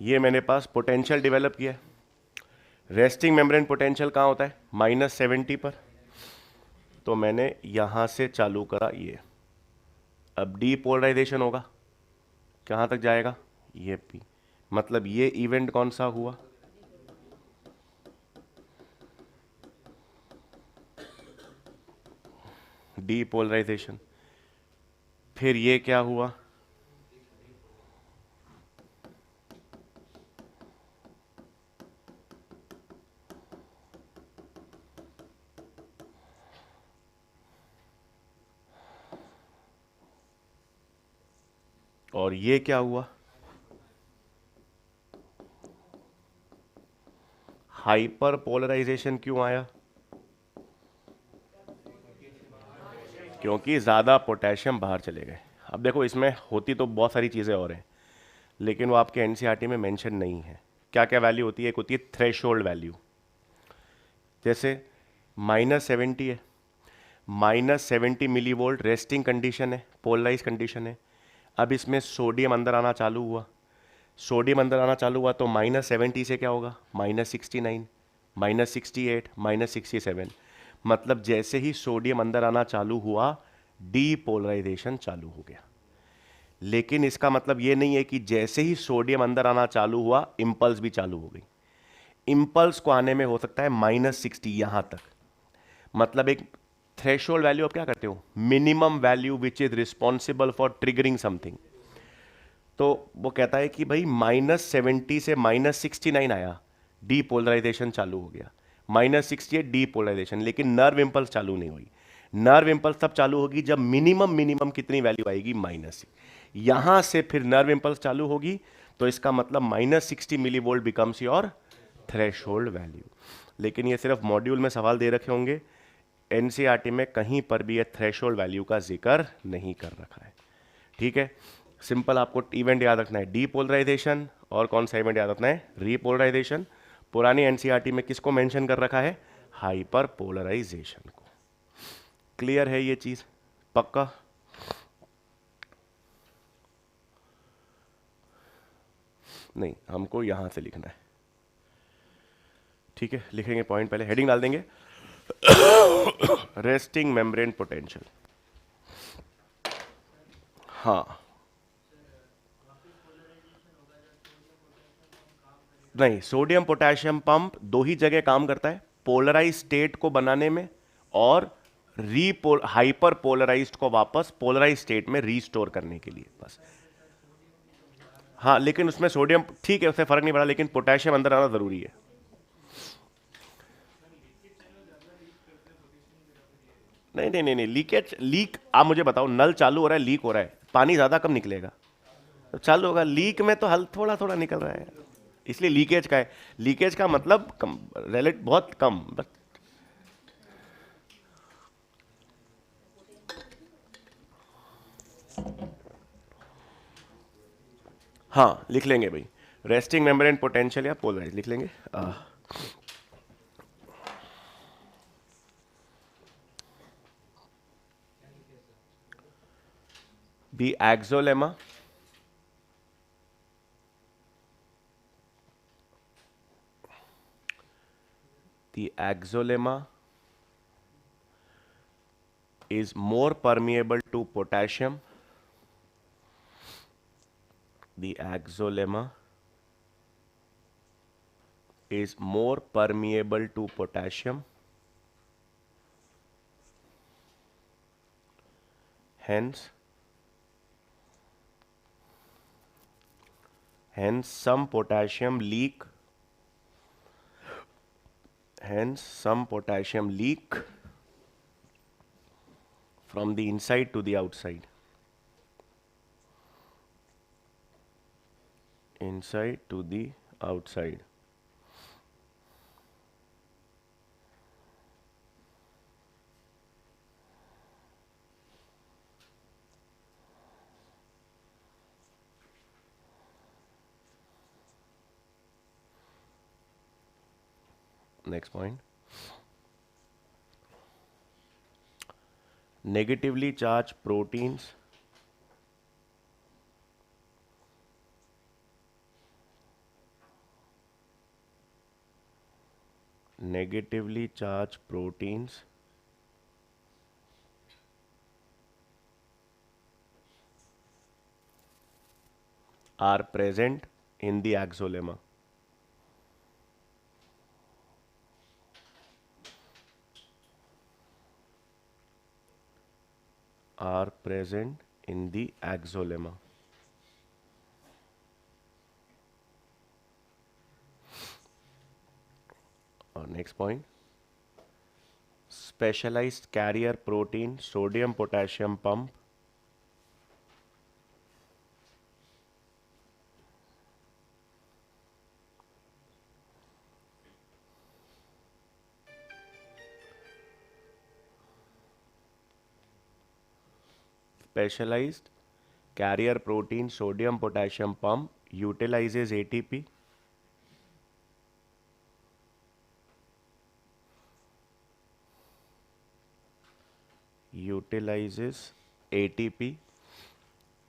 ये मैंने पास पोटेंशियल डेवलप किया है। रेस्टिंग मेम्ब्रेन पोटेंशियल कहाँ होता है? -70 पर। तो मैंने यहां से चालू करा ये, अब डीपोलराइजेशन होगा, कहाँ तक जाएगा? ये पी, मतलब ये इवेंट कौन सा हुआ? डीपोलराइजेशन। फिर ये क्या हुआ? और ये क्या हुआ? हाइपर पोलराइजेशन क्यों आया? क्योंकि ज़्यादा पोटेशियम बाहर चले गए। अब देखो इसमें होती तो बहुत सारी चीज़ें और हैं, लेकिन वो आपके एनसीईआरटी में मेंशन नहीं है। क्या क्या वैल्यू होती है? एक होती है थ्रेशोल्ड वैल्यू, जैसे -70 है, -70 मिली वोल्ट रेस्टिंग कंडीशन है, पोलराइज कंडीशन है। अब इसमें सोडियम अंदर आना चालू हुआ, सोडियम अंदर आना चालू हुआ तो -70 से क्या होगा? -69, -68, -67। मतलब जैसे ही सोडियम अंदर आना चालू हुआ, डीपोलराइजेशन चालू हो गया। लेकिन इसका मतलब ये नहीं है कि जैसे ही सोडियम अंदर आना चालू हुआ इंपल्स भी चालू हो गई। इंपल्स को आने में हो सकता है -60 यहां तक। मतलब एक थ्रेशोल्ड वैल्यू आप क्या करते हो? Minimum value which is responsible for triggering something. तो वो कहता है कि भाई -70 से -69 आया, डीपोलराइजेशन चालू हो गया। -68 डीपोलराइजेशन, लेकिन नर्व इंपल्स चालू नहीं हुई। नर्व इंपल्स तब चालू होगी जब मिनिमम कितनी वैल्यू आएगी? -। यहां से फिर नर्व इंपल्स चालू होगी, तो इसका मतलब -60 millivolt becomes your threshold value. लेकिन ये सिर्फ मॉड्यूल में सवाल दे रखे होंगे, एनसीईआरटी में कहीं पर भी ये थ्रेशोल्ड वैल्यू का जिक्र नहीं कर रखा है। ठीक है, सिंपल आपको इवेंट याद रखना है, डीपोलराइजेशन, और कौन सा इवेंट याद रखना है? रीपोलराइजेशन। पुरानी एनसीईआरटी में किसको मेंशन कर रखा है? हाइपर पोलराइजेशन को। क्लियर है ये चीज? पक्का? नहीं, हमको यहां से लिखना है। ठीक है, लिखेंगे पॉइंट, पहले हेडिंग डाल देंगे रेस्टिंग मेम्ब्रेन पोटेंशियल। हाँ, नहीं, सोडियम पोटेशियम पंप दो ही जगह काम करता है, पोलराइज स्टेट को बनाने में और हाइपर पोलराइज्ड को वापस पोलराइज स्टेट में रीस्टोर करने के लिए, बस। हाँ, लेकिन उसमें सोडियम ठीक है, उससे फर्क नहीं पड़ा, लेकिन पोटेशियम अंदर आना जरूरी है। नहीं नहीं नहीं नहीं, लीक आप मुझे बताओ, नल चालू हो रहा है, लीक हो रहा है, पानी ज्यादा कम निकलेगा? तो चालू होगा, लीक में तो हल थोड़ा थोड़ा निकल रहा है, इसलिए लीकेज का है। लीकेज का मतलब कम, रिलेट बहुत कम, बस। हाँ, लिख लेंगे भाई, रेस्टिंग मेम्ब्रेन पोटेंशियल या पोलराइज लिख लेंगे। The axolemma the axolemma is more permeable to potassium. The axolemma is more permeable to potassium. Hence some potassium leak. Hence some potassium leak from the inside to the outside. Inside to the outside. Next point. Negatively charged proteins negatively charged proteins are present in the axolemma. Are present in the axolemma. Next point. Specialized carrier protein sodium potassium pump specialized carrier protein sodium potassium pump utilizes ATP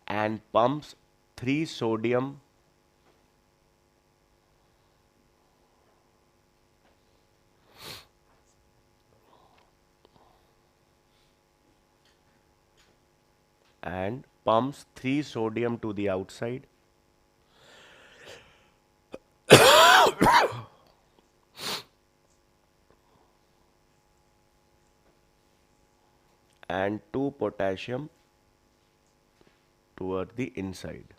and pumps 3 sodium to the outside and 2 potassium toward the inside.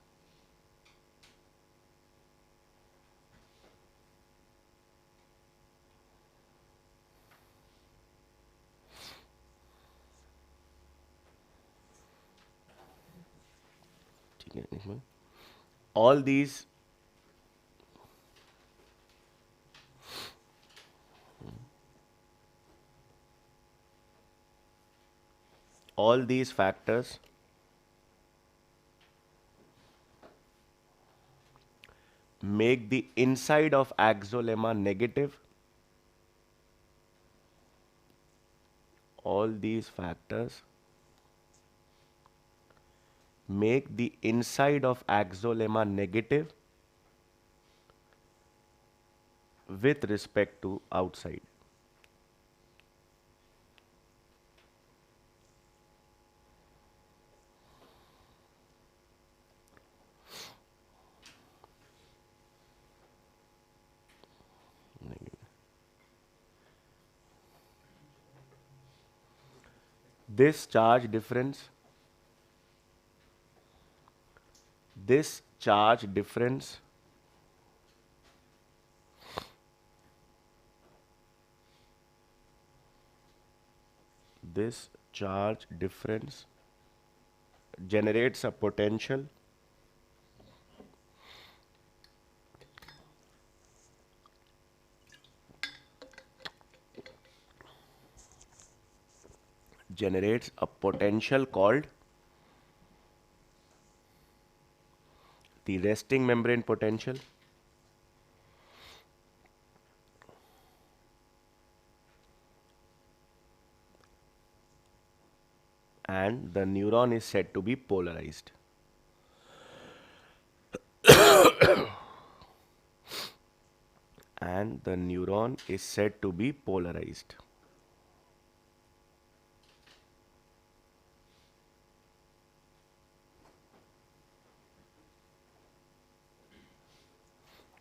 All these factors make the inside of axolemma negative. All these factors make the inside of axolemma negative with respect to outside. This charge difference, this charge difference this charge difference generates a potential called the resting membrane potential, and the neuron is said to be polarized. And the neuron is said to be polarized.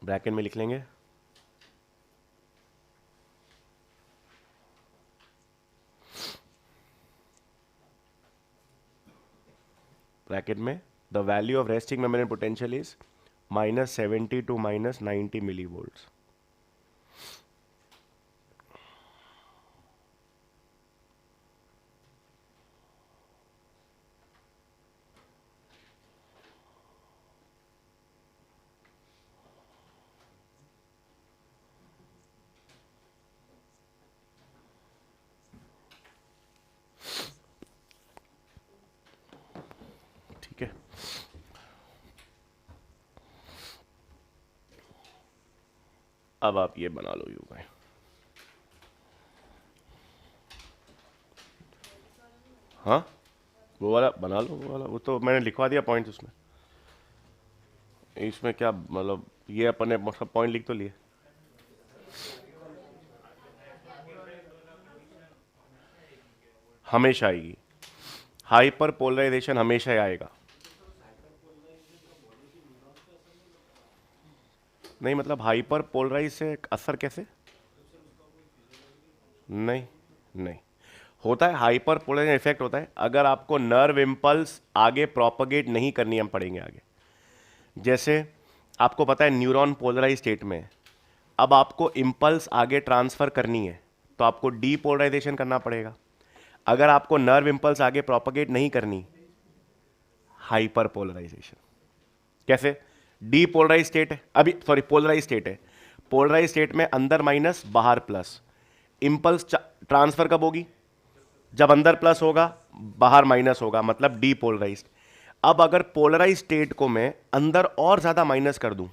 Bracket में लिख लेंगे bracket में the value of resting membrane potential is -70 to -90 millivolts. ठीक है, अब आप ये बना लो यू भाई. हाँ, वो वाला बना लो, वो वाला, वो तो मैंने लिखवा दिया पॉइंट्स उसमें. इसमें क्या मतलब, ये अपन ने मतलब पॉइंट लिख तो लिए. हमेशा आएगी हाइपर पोलराइजेशन, हमेशा ही आएगा. नहीं मतलब हाइपर पोलराइज से असर कैसे? नहीं नहीं होता है. हाइपर पोलराइजेशन इफेक्ट होता है अगर आपको नर्व इम्पल्स आगे प्रोपगेट नहीं करनी. हम पढ़ेंगे आगे. जैसे आपको पता है न्यूरॉन पोलराइज स्टेट में है. अब आपको इम्पल्स आगे ट्रांसफर करनी है तो आपको डीपोलराइजेशन करना पड़ेगा. अगर आपको नर्व इम्पल्स आगे प्रोपगेट नहीं करनी, हाइपर पोलराइजेशन. कैसे? डीपोलराइज स्टेट है अभी, सॉरी पोलराइज स्टेट है. पोलराइज स्टेट में अंदर माइनस बाहर प्लस. इम्पल्स ट्रांसफर कब होगी? जब अंदर प्लस होगा बाहर माइनस होगा, मतलब डीपोलराइज्ड. अब अगर पोलराइज स्टेट को मैं अंदर और ज्यादा माइनस कर दूं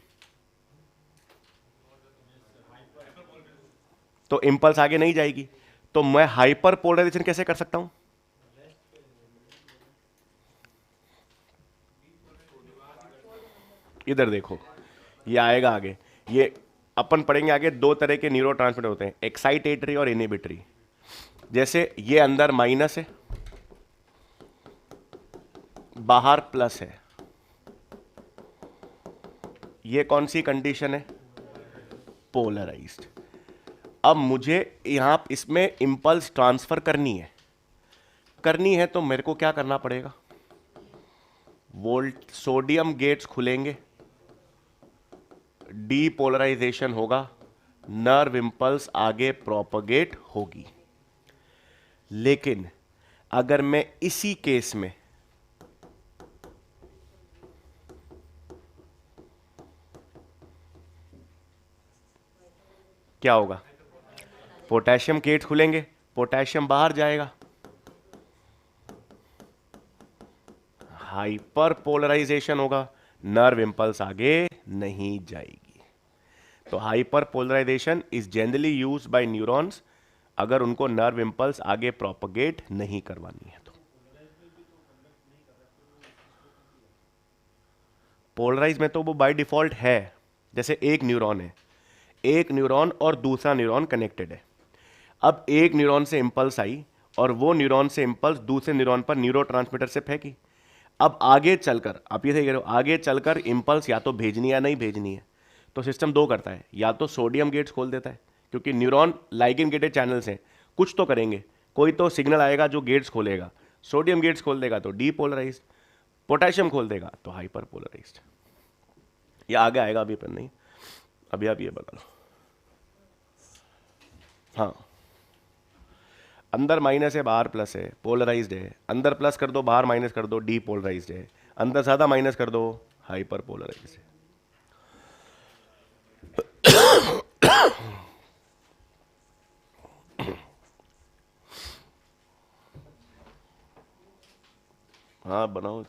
तो इंपल्स आगे नहीं जाएगी. तो मैं हाइपर पोलराइजेशन कैसे कर सकता हूं? इधर देखो, ये आएगा आगे. ये अपन पढ़ेंगे आगे. दो तरह के न्यूरोट्रांसमीटर होते हैं, एक्साइटेटरी और इनहिबिटरी. जैसे ये अंदर माइनस है, बाहर प्लस है. ये कौन सी कंडीशन है? पोलराइज्ड. अब मुझे यहां इसमें इंपल्स ट्रांसफर करनी है तो मेरे को क्या करना पड़ेगा? वोल्ट सोडियम गेट्स खुलेंगे, डीपोलराइजेशन होगा, नर्व इंपल्स आगे प्रोपगेट होगी. लेकिन अगर मैं इसी केस में क्या होगा? पोटेशियम गेट्स खुलेंगे, पोटेशियम बाहर जाएगा, हाइपर पोलराइजेशन होगा, नर्व इंपल्स आगे नहीं जाएगी. तो hyperpolarisation is generally used by neurons अगर उनको नर्व इंपल्स आगे प्रोपगेट नहीं करवानी है. तो पोलराइज में तो वो बाय डिफॉल्ट है. जैसे एक न्यूरॉन है, एक न्यूरॉन और दूसरा न्यूरॉन कनेक्टेड है। अब एक न्यूरॉन से इंपल्स आई और वो न्यूरॉन से इंपल्स दूसरे न्यूरॉन पर न्यूरोट्रांसमीटर से फेंकी। अब आगे चलकर, आप ये सही कह रहे हो, आगे चलकर इंपल्स या तो भेजनी या नहीं भेजनी है, तो सिस्टम दो करता है, या तो सोडियम गेट्स खोल देता है, क्योंकि न्यूरॉन लाइगेंड गेटेड चैनल्स हैं, कुछ तो करेंगे, कोई तो सिग्नल आएगा जो गेट्स खोलेगा। सोडियम गेट्स खोल देगा तो डीपोलराइज्ड, पोटेशियम खोल देगा तो हाइपर पोलराइज्ड। ये आगे आएगा, अभी पर नहीं, अभी आप ये बता लो। हाँ, अंदर माइनस है बाहर प्लस है, पोलराइज्ड है, अंदर प्लस कर दो बाहर माइनस कर दो डीपोलराइज्ड है, अंदर ज्यादा माइनस कर दो हाइपर पोलराइज्ड है। हाँ बनाओ।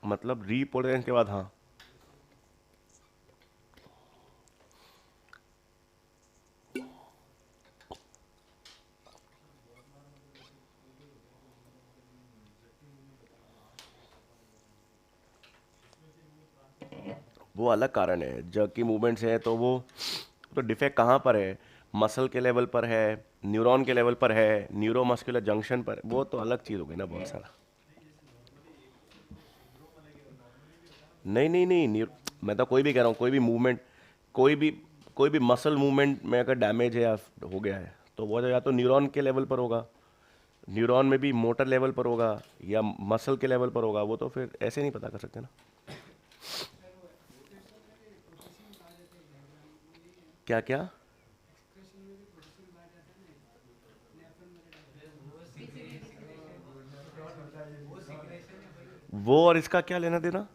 मतलब रीपोलराइजेशन के बाद, हाँ वो अलग कारण है। जग की मूवमेंट्स है तो वो तो डिफेक्ट कहाँ पर है, मसल के लेवल पर है, न्यूरॉन के लेवल पर है, न्यूरोमस्कुलर जंक्शन पर, वो तो अलग चीज़ हो गई ना बहुत सारा। नहीं नहीं नहीं, मैं तो कोई भी कह रहा हूँ, कोई भी मूवमेंट, कोई भी कोई भी मसल मूवमेंट में अगर डैमेज है या हो गया है तो वो या तो न्यूरॉन के लेवल पर होगा, न्यूरॉन में भी मोटर लेवल पर होगा, या मसल के लेवल पर होगा, वो तो फिर ऐसे नहीं पता कर सकते ना। क्या क्या? वो और इसका क्या लेना देना?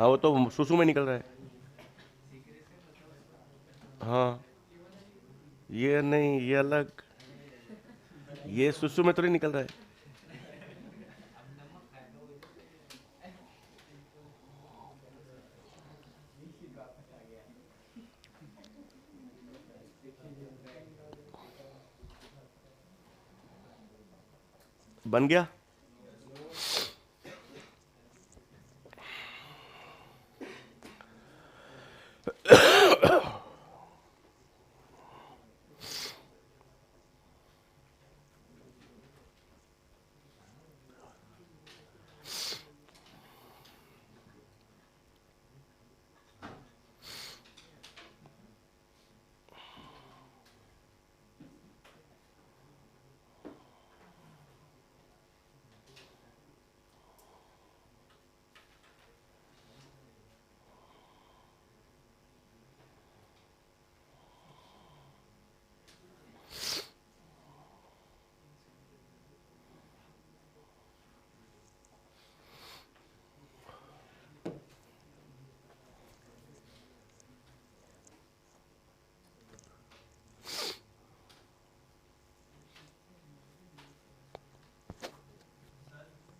हाँ वो तो सुसु में निकल रहा है। हाँ ये नहीं, ये अलग, ये सुसु में तो नहीं निकल रहा है। बन गया।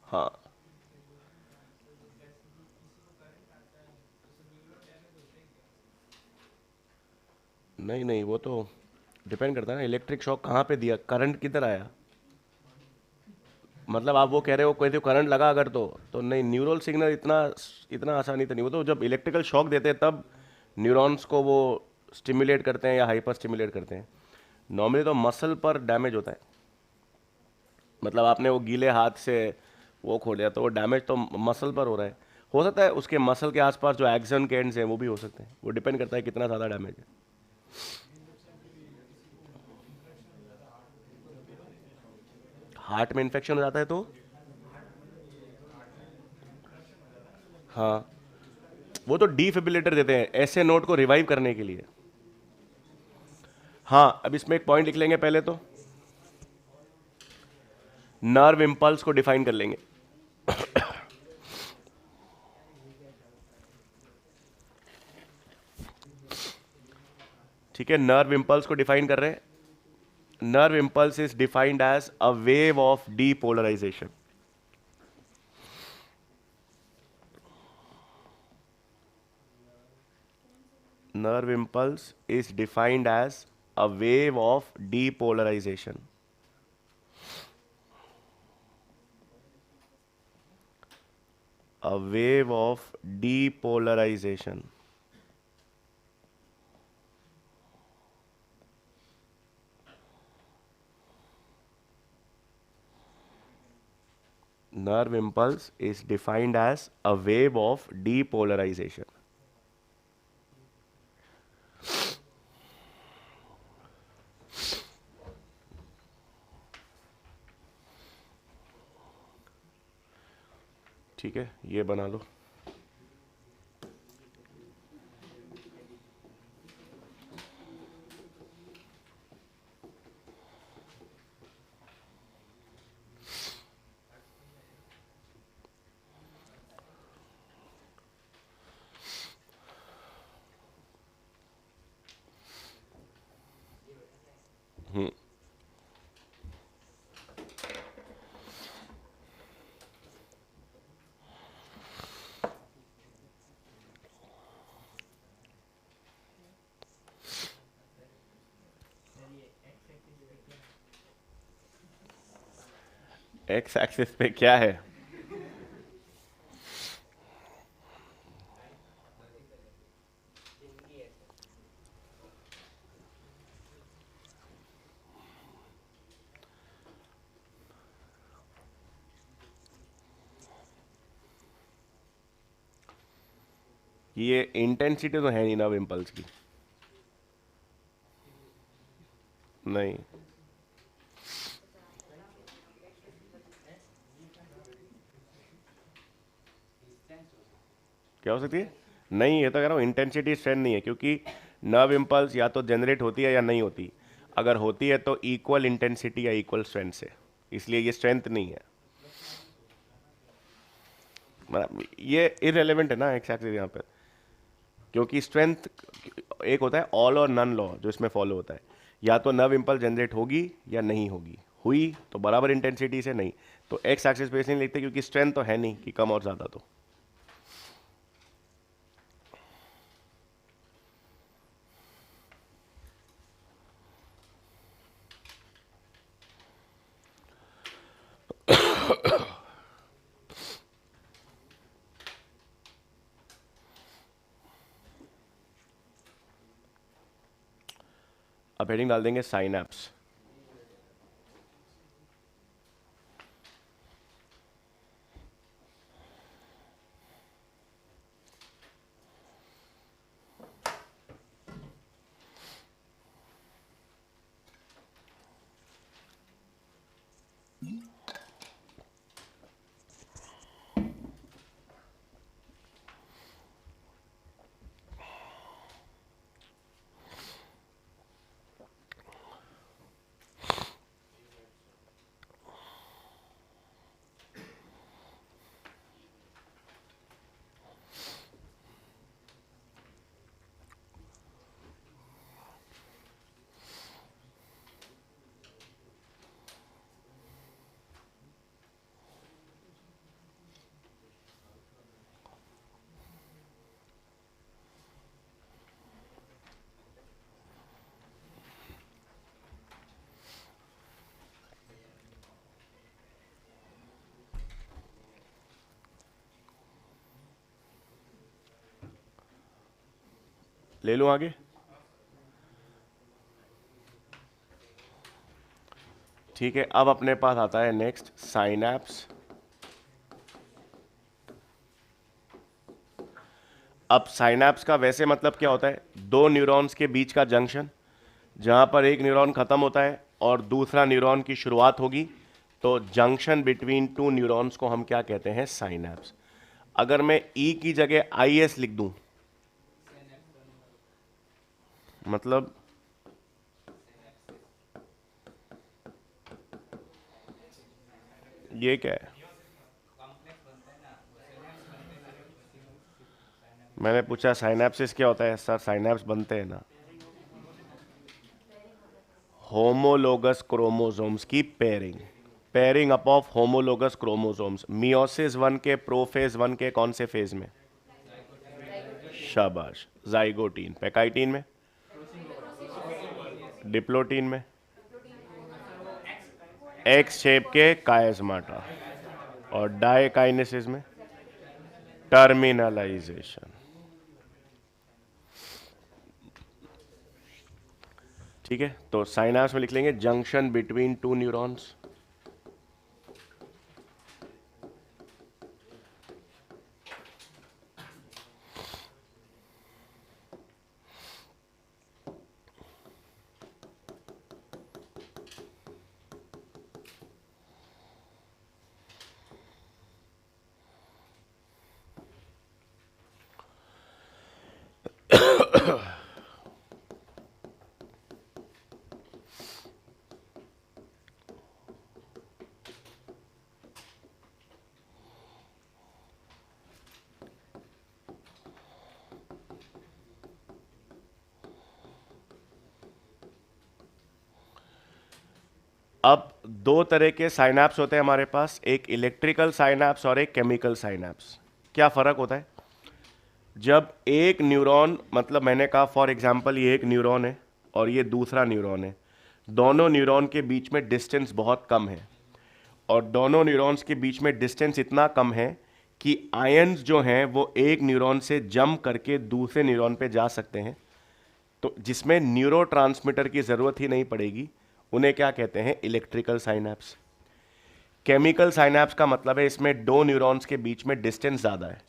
हाँ नहीं नहीं, वो तो डिपेंड करता है ना, इलेक्ट्रिक शॉक कहाँ पे दिया, करंट किधर आया। मतलब आप वो कह रहे हो कोई तो करंट लगा अगर, तो नहीं, न्यूरल सिग्नल इतना इतना आसानी तो नहीं। वो तो जब इलेक्ट्रिकल शॉक देते हैं तब न्यूरॉन्स को वो स्टिमुलेट करते हैं या हाइपर स्टिमुलेट करते हैं। नॉर्मली तो मसल पर डैमेज होता है। मतलब आपने वो गीले हाथ से वो खोल तो वो डैमेज तो मसल पर हो रहा है। हो सकता है उसके मसल के आसपास जो एक्सन के एंड्स हैं वो भी हो सकते हैं, वो डिपेंड करता है कितना ज़्यादा डैमेज है। हार्ट में इन्फेक्शन हो जाता है तो हाँ, वो तो डिफिब्रिलेटर देते हैं ऐसे नोट को रिवाइव करने के लिए। हाँ अब इसमें एक पॉइंट लिख लेंगे पहले तो, नर्व इम्पल्स को डिफाइन कर लेंगे। ठीक है, नर्व इम्पल्स को डिफाइन कर रहे हैं। Nerve impulse is defined as a wave of depolarisation. Nerve impulse is defined as a wave of depolarization. A wave of depolarization. Nerve impulse is defined as a wave of depolarization. ठीक है, ये बना लो। X axis पे क्या है? ये intensity तो है नहीं नर्व इम्पल्स की। नहीं, क्या हो सकती है? नहीं, ये तो कह रहा हूँ इंटेंसिटी स्ट्रेंथ नहीं है, क्योंकि नर्व इम्पल्स या तो जनरेट होती है या नहीं होती। अगर होती है तो इक्वल इंटेंसिटी या इक्वल स्ट्रेंथ से, इसलिए ये स्ट्रेंथ नहीं है। मतलब ये इररेलेवेंट है ना एक्स एक्सिस यहाँ पर, क्योंकि स्ट्रेंथ एक होता है ऑल और नन लॉ जो इसमें फॉलो होता है, या तो नर्व इम्पल्स जनरेट होगी या नहीं होगी, हुई तो बराबर इंटेंसिटी से, नहीं तो एक्स एक्सिस पे नहीं लिखते क्योंकि स्ट्रेंथ तो है नहीं कि कम और ज़्यादा। तो अब हेडिंग डाल देंगे साइनैप्स। ले लूँ आगे? ठीक है, अब अपने पास आता है नेक्स्ट साइनैप्स। अब साइनैप्स का वैसे मतलब क्या होता है, दो न्यूरॉन्स के बीच का जंक्शन, जहां पर एक न्यूरॉन खत्म होता है और दूसरा न्यूरॉन की शुरुआत होगी, तो जंक्शन बिटवीन टू न्यूरॉन्स को हम क्या कहते हैं, साइनैप्स। अगर मैं ई की जगह आई एस लिख दूं, मतलब ये क्या है? मैंने पूछा साइनैप्सिस क्या होता है सर, साइनैप्स बनते हैं ना होमोलोगस क्रोमोसोम्स की pairing, pairing up of homologous chromosomes. Meiosis one के प्रोफेज वन के कौन से फेज में? शाबाश। जाइगोटीन, पैकाइटीन में, डिप्लोटीन में, एक्स शेप के कायस्माटा, और डायकाइनेसिस में टर्मिनलाइजेशन। ठीक है, तो साइनैप्स में लिख लेंगे जंक्शन बिटवीन टू न्यूरॉन्स। अब दो तरह के साइनैप्स होते हैं हमारे पास, एक इलेक्ट्रिकल साइनैप्स और एक केमिकल साइनैप्स। क्या फर्क होता है? जब एक न्यूरॉन, मतलब मैंने कहा फॉर एग्जांपल ये एक न्यूरॉन है और ये दूसरा न्यूरॉन है, दोनों न्यूरॉन के बीच में डिस्टेंस बहुत कम है, और दोनों न्यूरॉन्स के बीच में डिस्टेंस इतना कम है कि आयंस जो हैं वो एक न्यूरॉन से जंप करके दूसरे न्यूरॉन पे जा सकते हैं, तो जिसमें न्यूरोट्रांसमीटर की ज़रूरत ही नहीं पड़ेगी, उन्हें क्या कहते हैं, इलेक्ट्रिकल साइनैप्स। केमिकल साइनैप्स का मतलब है इसमें दो न्यूरॉन्स के बीच में डिस्टेंस ज़्यादा है,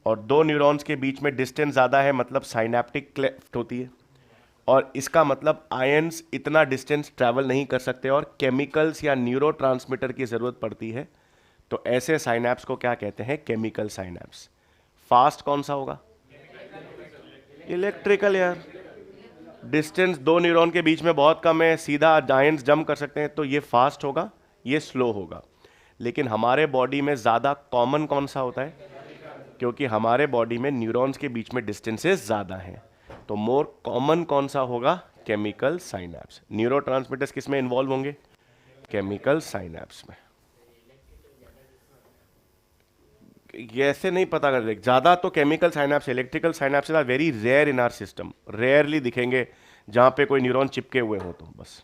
और दो न्यूरॉन्स के बीच में डिस्टेंस ज़्यादा है मतलब साइनैप्टिक क्लेफ्ट होती है, और इसका मतलब आयंस इतना डिस्टेंस ट्रैवल नहीं कर सकते और केमिकल्स या न्यूरोट्रांसमीटर की ज़रूरत पड़ती है, तो ऐसे साइनैप्स को क्या कहते हैं, केमिकल साइनैप्स। फास्ट कौन सा होगा? इलेक्ट्रिकल यार, डिस्टेंस दो न्यूरॉन के बीच में बहुत कम है, सीधा आयंस जंप कर सकते हैं, तो ये फास्ट होगा, ये स्लो होगा। लेकिन हमारे बॉडी में ज़्यादा कॉमन कौन सा होता है? क्योंकि हमारे बॉडी में न्यूरॉन्स के बीच में डिस्टेंसेस ज़्यादा हैं, तो मोर कॉमन कौन सा होगा? Chemical synapse. न्यूरोट्रांसमीटर्स किस में इन्वॉल्व होंगे? केमिकल साइनैप्स में। ये ऐसे नहीं पता कर ज़्यादा तो chemical synapse, electrical synapse are very rare in our system, rarely दिखेंगे जहां पे कोई न्यूरॉन चिपके हुए हो, तो बस।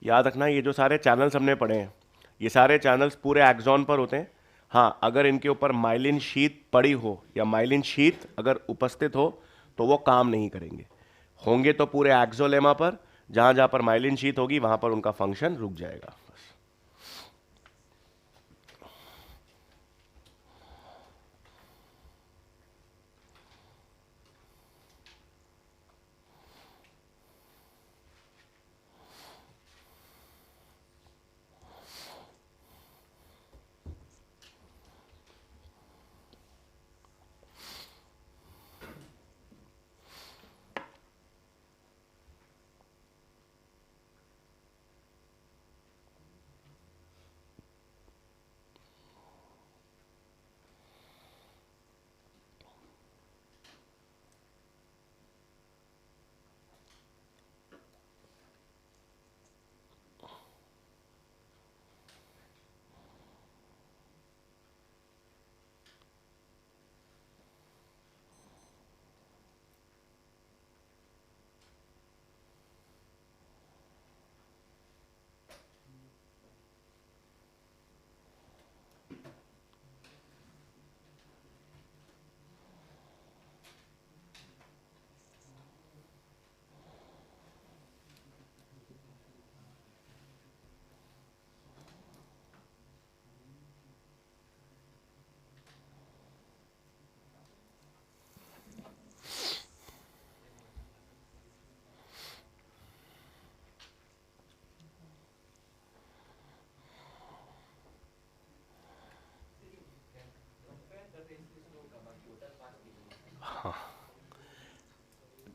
याद रखना, ये जो सारे चैनल्स हमने पढ़े हैं, ये सारे चैनल्स पूरे एक्सॉन पर होते हैं। हाँ, अगर इनके ऊपर माइलिन शीथ पड़ी हो या माइलिन शीथ अगर उपस्थित हो तो वो काम नहीं करेंगे। होंगे तो पूरे एक्सोलेमा पर, जहां जहां पर माइलिन शीथ होगी वहां पर उनका फंक्शन रुक जाएगा।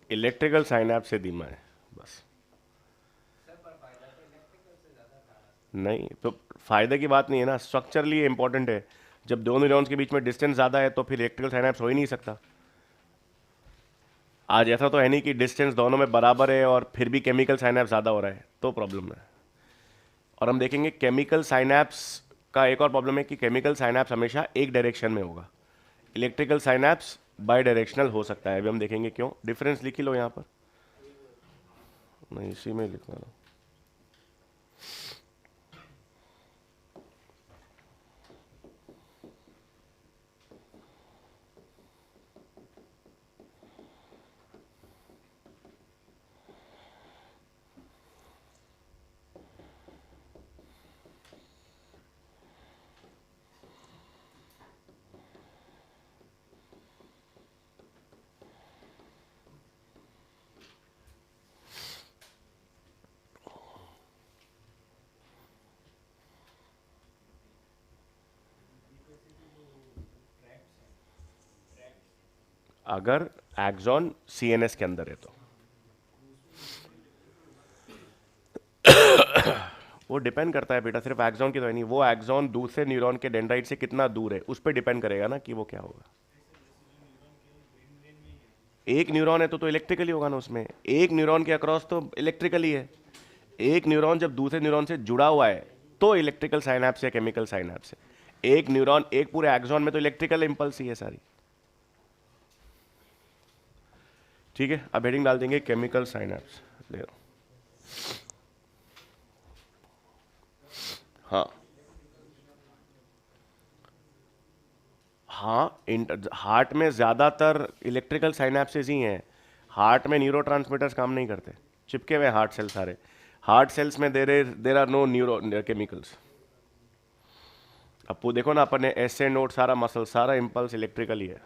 इलेक्ट्रिकल साइनैप्स से धीमा है, बस। नहीं तो फायदे की बात नहीं है ना, स्ट्रक्चरली इंपॉर्टेंट है। जब दो न्यूरॉन्स के बीच में डिस्टेंस ज़्यादा है तो फिर इलेक्ट्रिकल साइनैप्स हो ही नहीं सकता। आज ऐसा तो है नहीं कि डिस्टेंस दोनों में बराबर है और फिर भी केमिकल साइनैप्स ज़्यादा हो रहा है, तो प्रॉब्लम है। और हम देखेंगे केमिकल साइनैप्स का एक और प्रॉब्लम है कि केमिकल साइनैप्स हमेशा एक डायरेक्शन में होगा, इलेक्ट्रिकल साइनैप्स बाई डायरेक्शनल हो सकता है। अभी हम देखेंगे क्यों। डिफरेंस लिख ही लो यहाँ पर, नहीं इसी में लिखवा लो। अगर एक्सॉन सीएनएस के अंदर है तो वो डिपेंड करता है बेटा, सिर्फ एक्सॉन की तो है नहीं, वो एक्सॉन दूसरे न्यूरॉन के डेंड्राइट से कितना दूर है उस पर डिपेंड करेगा ना कि वो क्या होगा। एक न्यूरॉन है तो इलेक्ट्रिकली होगा ना, उसमें एक न्यूरॉन के अक्रॉस तो इलेक्ट्रिकली है। एक न्यूरॉन जब दूसरे न्यूरॉन से जुड़ा हुआ है तो इलेक्ट्रिकल साइनैप्स या केमिकल साइनैप्स है। एक न्यूरॉन, एक पूरे एक्सॉन में तो इलेक्ट्रिकल इंपल्स ही है सारी। ठीक है, अब हेडिंग डाल देंगे केमिकल साइनैप्स। ले लो। हाँ हाँ, हार्ट में ज़्यादातर इलेक्ट्रिकल साइनैप्सेस ही हैं। हार्ट में न्यूरोट्रांसमीटर्स काम नहीं करते, चिपके हुए हार्ट सेल सारे। हार्ट सेल्स में there are no neurochemicals. अब वो देखो ना, अपन ने एस ए नोट, सारा मसल, सारा इंपल्स इलेक्ट्रिकल ही है।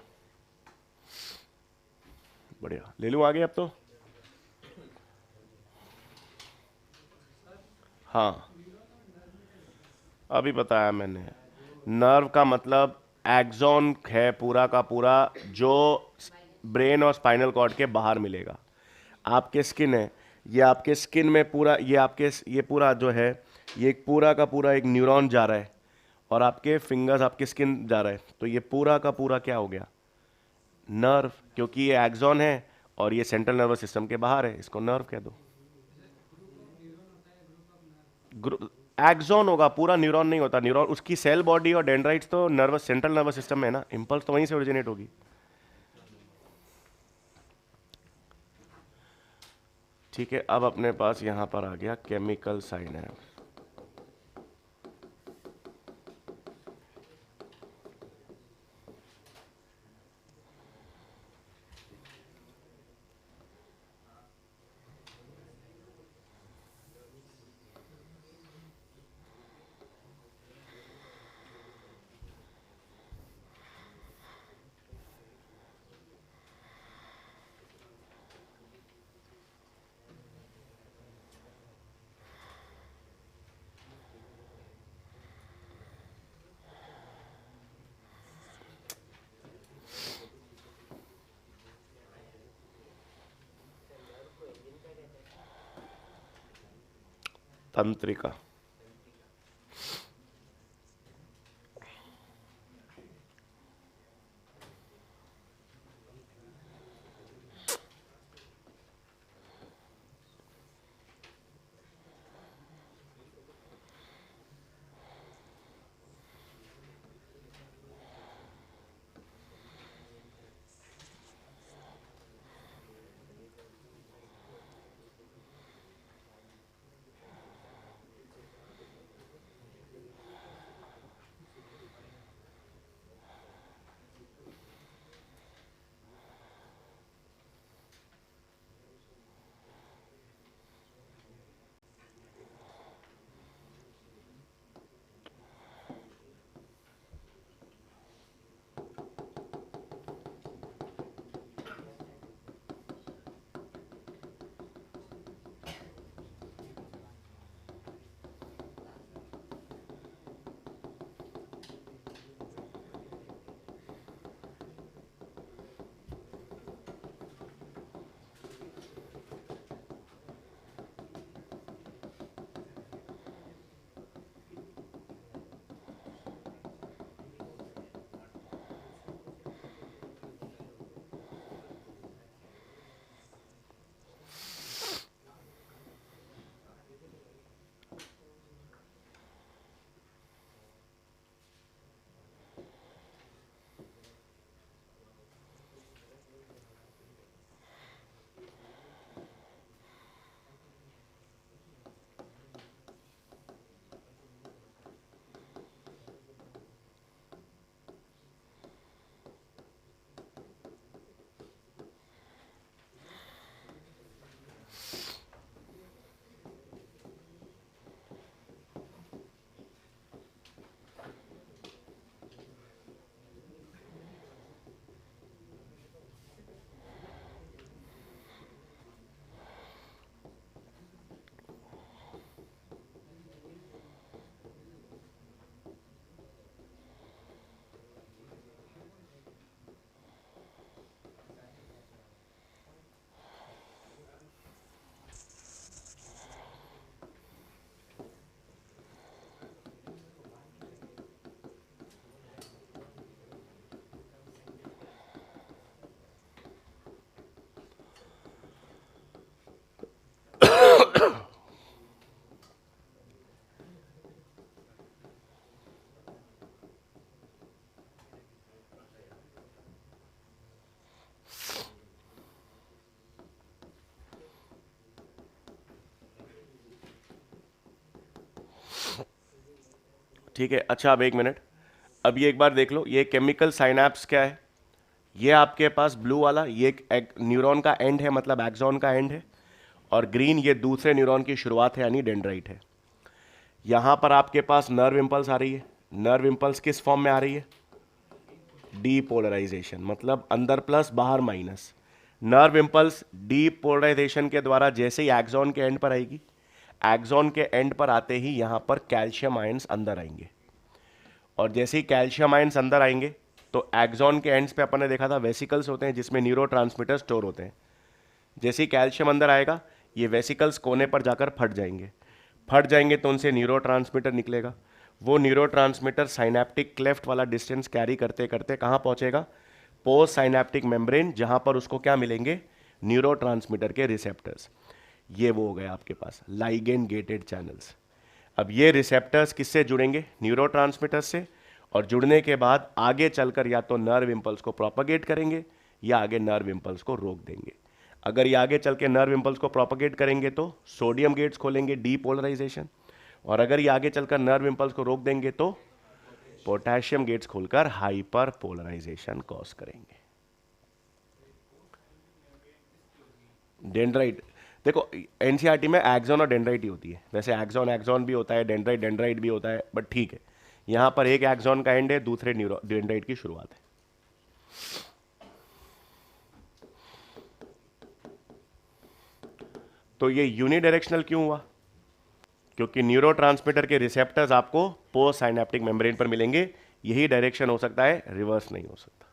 बढ़िया, ले लूँ आगे अब तो। हाँ, अभी बताया मैंने। नर्व का मतलब एक्सॉन है पूरा का पूरा, जो ब्रेन और स्पाइनल कॉर्ड के बाहर मिलेगा। आपके स्किन है, ये आपके स्किन में पूरा, ये पूरा जो है, ये पूरा का पूरा एक न्यूरॉन जा रहा है, और आपके फिंगर्स, आपकी स्किन जा रहा है, तो ये पूरा का पूरा क्या हो गया, नर्व। क्योंकि ये एक्सॉन है और ये सेंट्रल नर्वस सिस्टम के बाहर है, इसको नर्व कह दो। एक्सॉन होगा, पूरा न्यूरॉन नहीं होता। न्यूरॉन, उसकी सेल बॉडी और डेंड्राइट्स तो नर्वस, सेंट्रल नर्वस सिस्टम में है ना, इंपल्स तो वहीं से ओरिजिनेट होगी। ठीक है, अब अपने पास यहां पर आ गया केमिकल साइनैप्स। तंत्रिका। ठीक है, अच्छा अब एक मिनट, अब ये एक बार देख लो, ये केमिकल साइनैप्स क्या है, ये आपके पास ब्लू वाला ये एक न्यूरॉन का एंड है, मतलब एक्सॉन का एंड है, और ग्रीन ये दूसरे न्यूरॉन की शुरुआत है यानी डेंड्राइट है। यहां पर आपके पास नर्व इंपल्स आ रही है, नर्व इंपल्स किस फॉर्म में आ रही है, डीपोलराइजेशन, मतलब अंदर प्लस बाहर माइनस। नर्व इंपल्स डीपोलराइजेशन के द्वारा जैसे ही एक्सॉन के एंड पर आएगी, एक्सॉन के एंड पर आते ही यहां पर कैल्शियम आयंस अंदर आएंगे, और जैसे ही कैल्शियम आयंस अंदर आएंगे तो एक्सॉन के एंड्स पे अपन ने देखा था वेसिकल्स होते हैं जिसमें न्यूरोट्रांसमीटर स्टोर होते हैं। जैसे ही कैल्शियम अंदर आएगा ये वेसिकल्स कोने पर जाकर फट जाएंगे, फट जाएंगे तो उनसे न्यूरोट्रांसमीटर निकलेगा। वो न्यूरोट्रांसमीटर साइनैप्टिक क्लेफ्ट वाला डिस्टेंस कैरी करते करते कहाँ पहुंचेगा, पोस्ट साइनैप्टिक मेम्ब्रेन, जहां पर उसको क्या मिलेंगे, न्यूरोट्रांसमीटर के रिसेप्टर्स। ये वो हो गया आपके पास लाइगेंड गेटेड चैनल्स। अब ये रिसेप्टर्स किससे जुड़ेंगे, न्यूरोट्रांसमीटर्स से, और जुड़ने के बाद आगे चलकर या तो नर्व इंपल्स को प्रोपगेट करेंगे या आगे नर्व इंपल्स को रोक देंगे। अगर ये आगे चल के नर्व इंपल्स को प्रोपगेट करेंगे तो सोडियम गेट्स खोलेंगे, डीपोलराइजेशन, और अगर ये आगे चलकर नर्व इंपल्स को रोक देंगे तो पोटेशियम गेट्स खोलकर हाइपर पोलराइजेशन कॉज करेंगे। डेंड्राइट, देखो एनसीईआरटी में एक्सॉन और डेंड्राइट ही होती है, वैसे एक्सॉन एक्सॉन भी होता है, डेंड्राइट डेंड्राइट भी होता है, बट ठीक है, यहां पर एक एक्सॉन का एंड है, दूसरे न्यूरो डेंड्राइट की शुरुआत है। तो ये यूनिडायरेक्शनल क्यों हुआ, क्योंकि न्यूरोट्रांसमीटर के रिसेप्टर्स आपको पोस्ट साइनैप्टिक मेम्ब्रेन पर मिलेंगे, यही डायरेक्शन हो सकता है, रिवर्स नहीं हो सकता।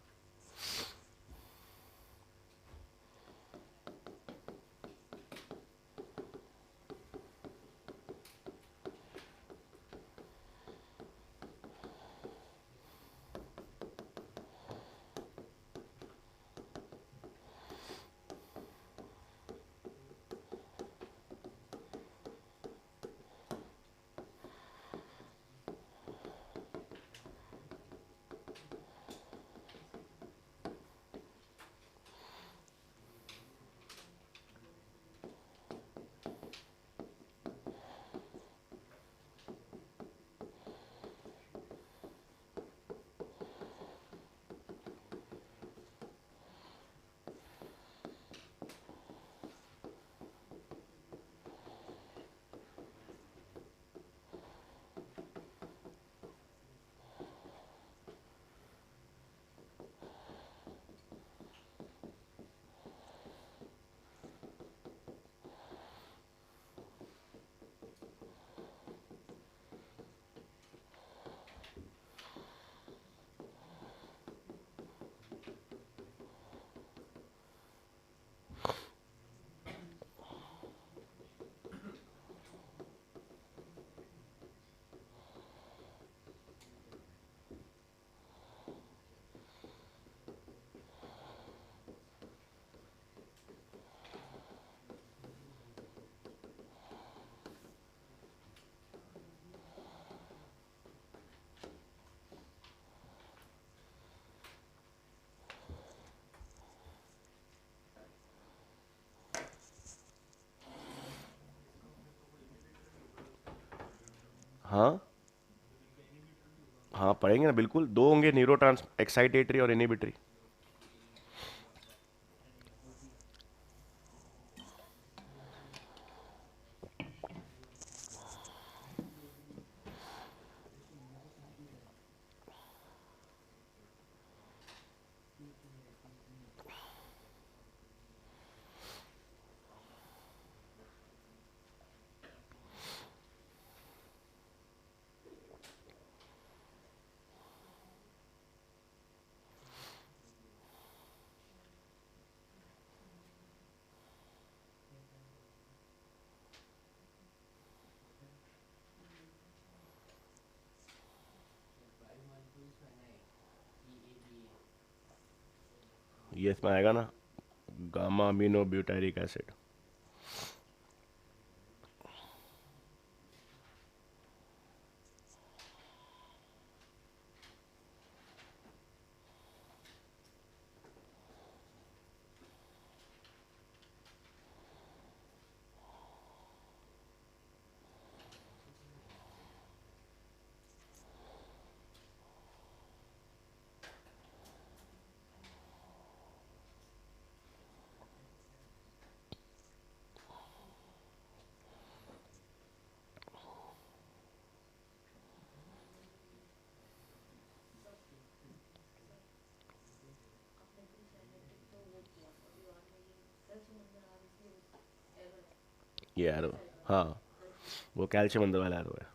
हाँ हाँ पढ़ेंगे ना, बिल्कुल, दो होंगे, न्यूरो ट्रांस एक्साइटेटरी और इनिबिटरी। ये इसमें आएगा ना, गामा अमीनो ब्यूटारिक एसिड। ये एरो, हाँ वो कैल्शियम अंदर वाला एरो है।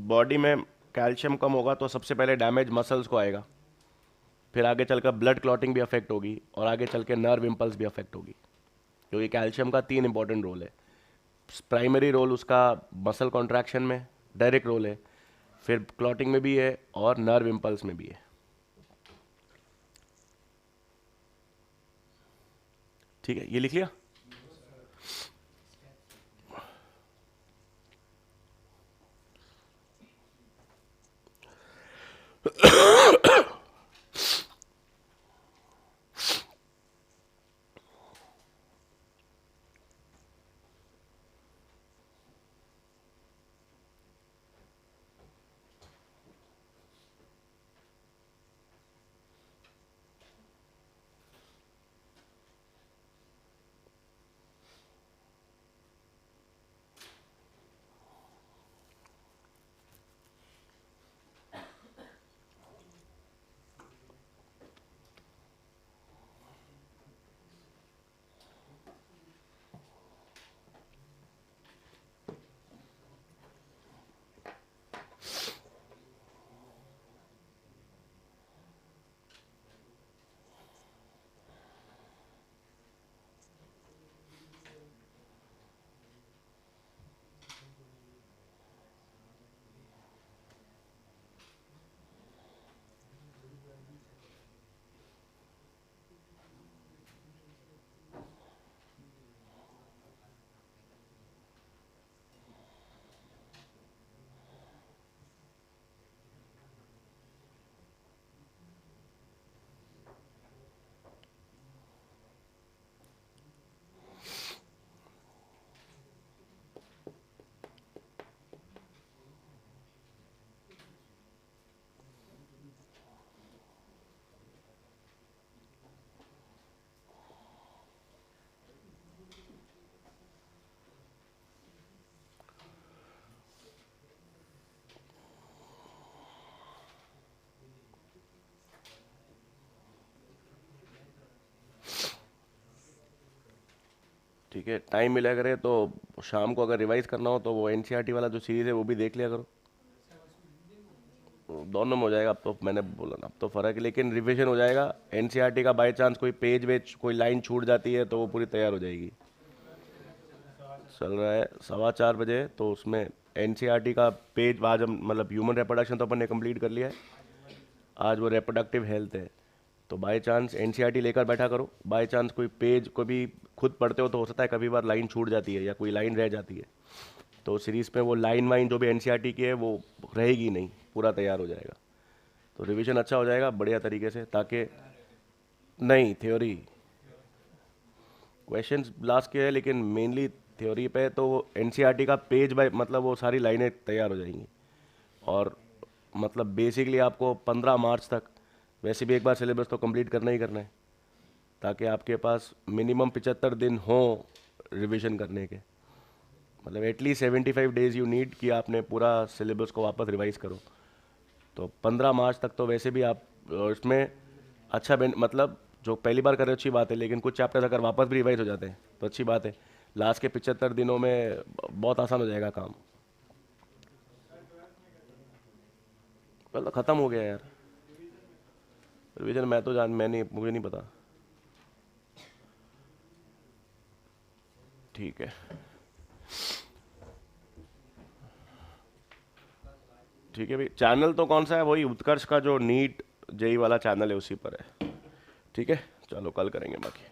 बॉडी में कैल्शियम कम होगा तो सबसे पहले डैमेज मसल्स को आएगा, फिर आगे चलकर ब्लड क्लॉटिंग भी अफेक्ट होगी और आगे चल के नर्व इम्पल्स भी अफेक्ट होगी, क्योंकि कैल्शियम का 3 इंपॉर्टेंट रोल है। प्राइमरी रोल उसका मसल कॉन्ट्रैक्शन में डायरेक्ट रोल है, फिर क्लॉटिंग में भी है और नर्व इम्पल्स में भी है। ठीक है, ये लिख लिया। ठीक है, टाइम मिला करे तो शाम को अगर रिवाइज करना हो तो वो एनसीईआरटी वाला जो सीरीज है वो भी देख लिया करो। दोनों में हो जाएगा। अब तो मैंने बोला ना, अब तो फर्क है, लेकिन रिवीजन हो जाएगा। एनसीईआरटी का बाय चांस कोई पेज वेज कोई लाइन छूट जाती है तो वो पूरी तैयार हो जाएगी। चल रहा है 4:15 बजे, तो उसमें एनसीईआरटी का पेज आज हम मतलब ह्यूमन रिप्रोडक्शन तो अपन ने कंप्लीट कर लिया है, आज वो रिप्रोडक्टिव हेल्थ है। तो बाय चांस एनसीईआरटी लेकर बैठा करो, बाय चांस कोई पेज को भी खुद पढ़ते हो तो हो सकता है कभी बार लाइन छूट जाती है या कोई लाइन रह जाती है, तो सीरीज़ में वो लाइन वाइन जो भी एनसीईआरटी की है वो रहेगी नहीं, पूरा तैयार हो जाएगा, तो रिवीजन अच्छा हो जाएगा बढ़िया तरीके से, ताकि नहीं थ्योरी क्वेश्चंस लास्ट के है लेकिन मेनली थ्योरी पे, तो एनसीईआरटी का पेज बाय मतलब वो सारी लाइनें तैयार हो जाएंगी। और मतलब बेसिकली आपको 15 मार्च तक वैसे भी एक बार सिलेबस तो कंप्लीट करना ही करना है, ताकि आपके पास मिनिमम 75 दिन हो रिवीजन करने के, मतलब एटलीस्ट 75 डेज यू नीड कि आपने पूरा सिलेबस को वापस रिवाइज करो। तो 15 मार्च तक तो वैसे भी आप इसमें अच्छा मतलब जो पहली बार कर रहे हो अच्छी बात है, लेकिन कुछ चैप्टर्स अगर वापस भी रिवाइज हो जाते हैं तो अच्छी बात है, लास्ट के 75 दिनों में बहुत आसान हो जाएगा काम। मतलब ख़त्म हो गया यार रिवीजन, मैं तो मुझे नहीं पता। ठीक है, ठीक है भाई, चैनल तो कौन सा है, वही उत्कर्ष का जो नीट जेई वाला चैनल है उसी पर है। ठीक है, चलो कल करेंगे बाकी।